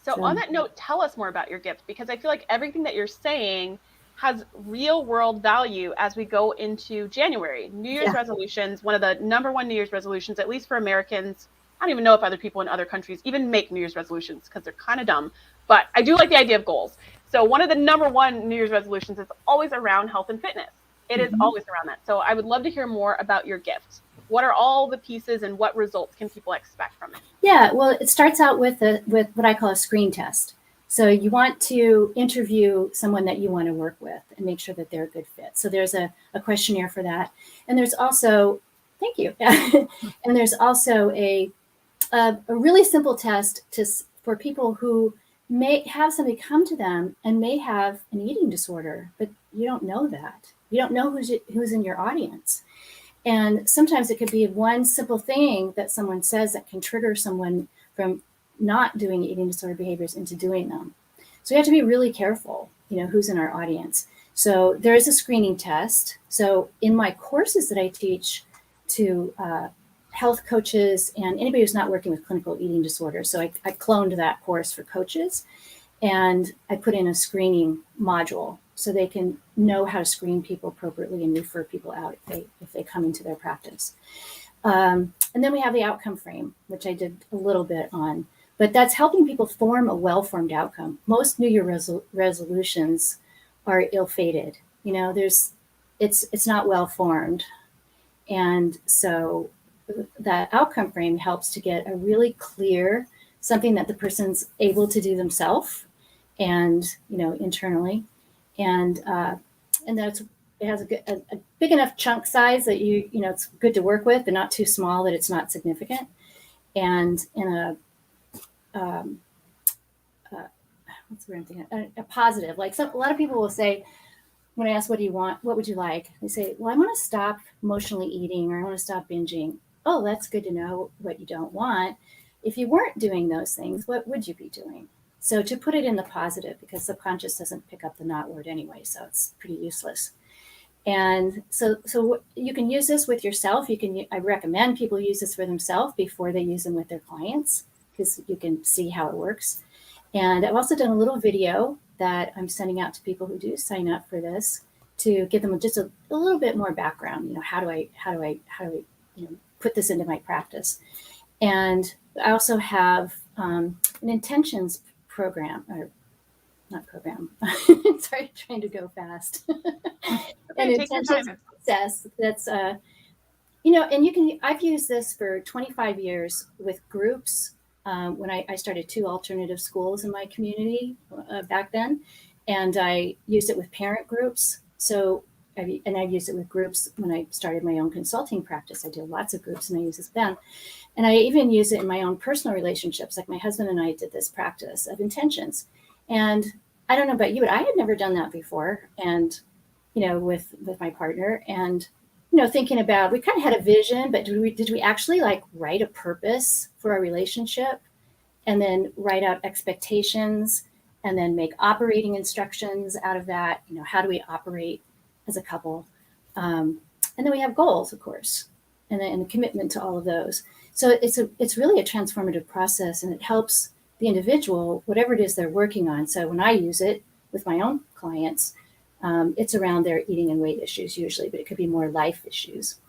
So on that note, tell us more about your gift, because I feel like everything that you're saying has real world value as we go into January. New Year's resolutions, one of the number one New Year's resolutions, at least for Americans. I don't even know if other people in other countries even make New Year's resolutions because they're kind of dumb, but I do like the idea of goals. So one of the number one New Year's resolutions is always around health and fitness. It is always around that. So I would love to hear more about your gift. What are all the pieces and what results can people expect from it? Yeah, well, it starts out with what I call a screen test. So you want to interview someone that you want to work with and make sure that they're a good fit. So there's a questionnaire for that. And there's also, thank you. And there's also a really simple test for people who may have somebody come to them and may have an eating disorder, but you don't know that. You don't know who's in your audience. And sometimes it could be one simple thing that someone says that can trigger someone from not doing eating disorder behaviors into doing them. So you have to be really careful, you know, who's in our audience. So there is a screening test. So in my courses that I teach to health coaches and anybody who's not working with clinical eating disorders, so I cloned that course for coaches, and I put in a screening module so they can know how to screen people appropriately and refer people out if they come into their practice. And then we have the outcome frame, which I did a little bit on. but that's helping people form a well-formed outcome. Most New Year resolutions are ill-fated. You know, it's not well-formed. And so that outcome frame helps to get a really clear, something that the person's able to do themselves and, you know, internally. And that it has a big enough chunk size that you know, it's good to work with, but not too small that it's not significant. And in a, what's the word I'm thinking? A positive, like a lot of people will say, when I ask, what do you want? What would you like? They say, well, I want to stop emotionally eating, or I want to stop binging. Oh, that's good to know what you don't want. If you weren't doing those things, what would you be doing? So to put it in the positive, because subconscious doesn't pick up the not word anyway, so it's pretty useless. And so you can use this with yourself. I recommend people use this for themselves before they use them with their clients, because you can see how it works. And I've also done a little video that I'm sending out to people who do sign up for this, to give them just a little bit more background. You know, how do I you know, put this into my practice? And I also have an intentions program, or not program. Sorry, trying to go fast. An intentions process that's you know, and I've used this for 25 years with groups. When I started 2 alternative schools in my community back then, and I used it with parent groups. So, I've used it with groups when I started my own consulting practice. I did lots of groups, and I use this then. And I even use it in my own personal relationships. Like my husband and I did this practice of intentions. And I don't know about you, but I had never done that before. And, you know, with my partner, and, you know, thinking about, we kind of had a vision, but did we actually like write a purpose for our relationship, and then write out expectations, and then make operating instructions out of that? You know, how do we operate as a couple? And then we have goals, of course, and a commitment to all of those. So it's really a transformative process, and it helps the individual, whatever it is they're working on. So when I use it with my own clients, it's around their eating and weight issues usually, but it could be more life issues.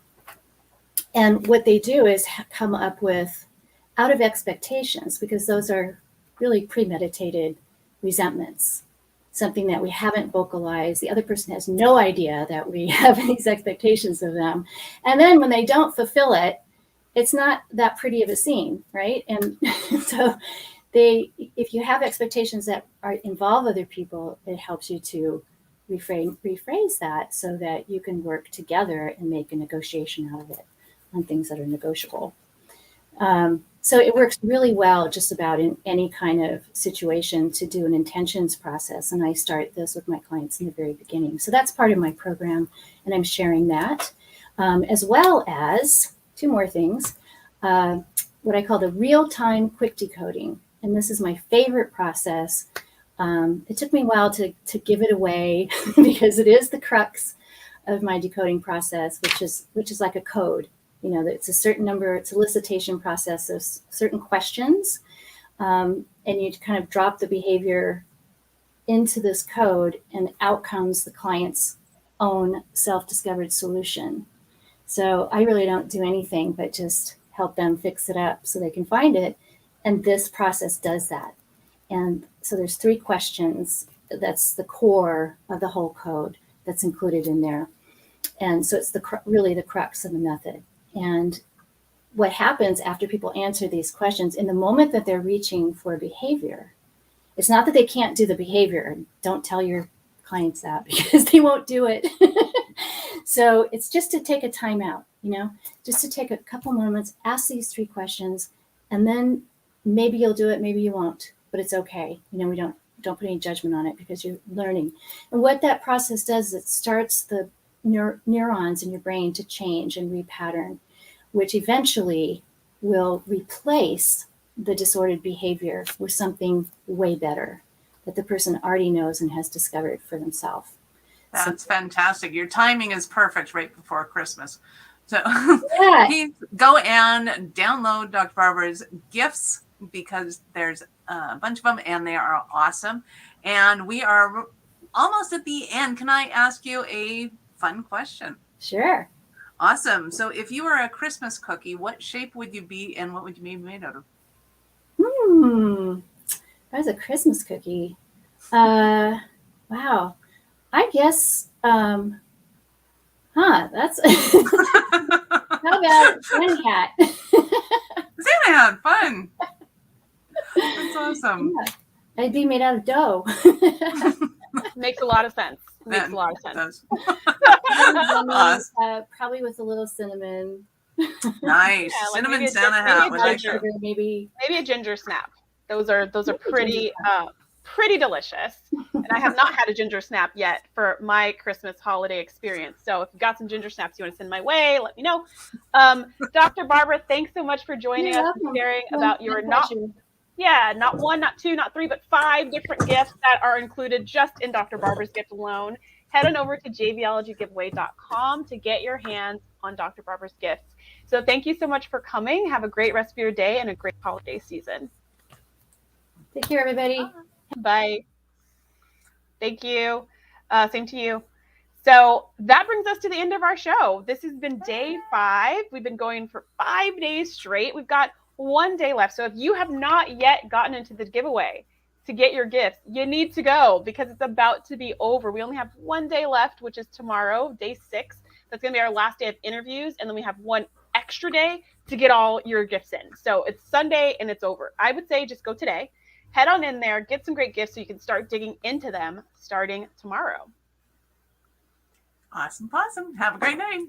And what they do is come up with, out of expectations, because those are really premeditated resentments, something that we haven't vocalized. The other person has no idea that we have these expectations of them. And then when they don't fulfill it, it's not that pretty of a scene, right? And so if you have expectations that involve other people, it helps you to rephrase that so that you can work together and make a negotiation out of it on things that are negotiable. So it works really well just about in any kind of situation to do an intentions process. And I start this with my clients in the very beginning. So that's part of my program, and I'm sharing that, as well as 2 more things, what I call the real-time quick decoding. And this is my favorite process. It took me a while to give it away because it is the crux of my decoding process, which is like a code. You know, it's a certain number, it's a elicitation process of certain questions. And you kind of drop the behavior into this code, and out comes the client's own self-discovered solution. So I really don't do anything but just help them fix it up so they can find it. And this process does that. And so there's 3 questions. That's the core of the whole code that's included in there. And so it's really the crux of the method. And what happens after people answer these questions, in the moment that they're reaching for behavior, it's not that they can't do the behavior. Don't tell your clients that, because they won't do it. So it's just to take a time out, you know, just to take a couple moments, ask these 3 questions, and then maybe you'll do it, maybe you won't, but it's okay. You know, we don't put any judgment on it, because you're learning. And what that process does is it starts the neurons in your brain to change and repattern, which eventually will replace the disordered behavior with something way better that the person already knows and has discovered for themselves. That's fantastic. Your timing is perfect right before Christmas. So Yeah. please go and download Dr. Barbara's gifts, because there's a bunch of them and they are awesome. And we are almost at the end. Can I ask you a fun question? Sure. Awesome. So if you were a Christmas cookie, what shape would you be, and what would you be made out of? That was a Christmas cookie. Wow. I guess, that's, how about Santa Hat? Santa Hat, fun. That's awesome. Yeah. It'd be made out of dough. Makes a lot of sense. Makes a lot of sense. Does. Probably with a little cinnamon. Nice. Yeah, like Cinnamon maybe a Santa ginger- Hat. maybe We a like ginger. that. Maybe Maybe a ginger snap. Those are Maybe a pretty ginger pretty delicious. And I have not had a ginger snap yet for my Christmas holiday experience. So if you've got some ginger snaps you want to send my way, let me know. Dr. Barbara, thanks so much for joining You're us and welcome. sharing Well, about your my pleasure. not one, not two, not three, but 5 different gifts that are included just in Dr. Barbara's gift alone. Head on over to JVologyGiveaway.com to get your hands on Dr. Barbara's gifts. So thank you so much for coming. Have a great rest of your day and a great holiday season. Take care, everybody. Bye. Thank you. Same to you. So that brings us to the end of our show. This has been day 5. We've been going for 5 days straight. We've got 1 day left. So if you have not yet gotten into the giveaway to get your gifts, you need to go because it's about to be over. We only have 1 day left, which is tomorrow, day 6. That's going to be our last day of interviews. And then we have 1 extra day to get all your gifts in. So it's Sunday and it's over. I would say just go today. Head on in there, get some great gifts so you can start digging into them starting tomorrow. Awesome. Have a great night.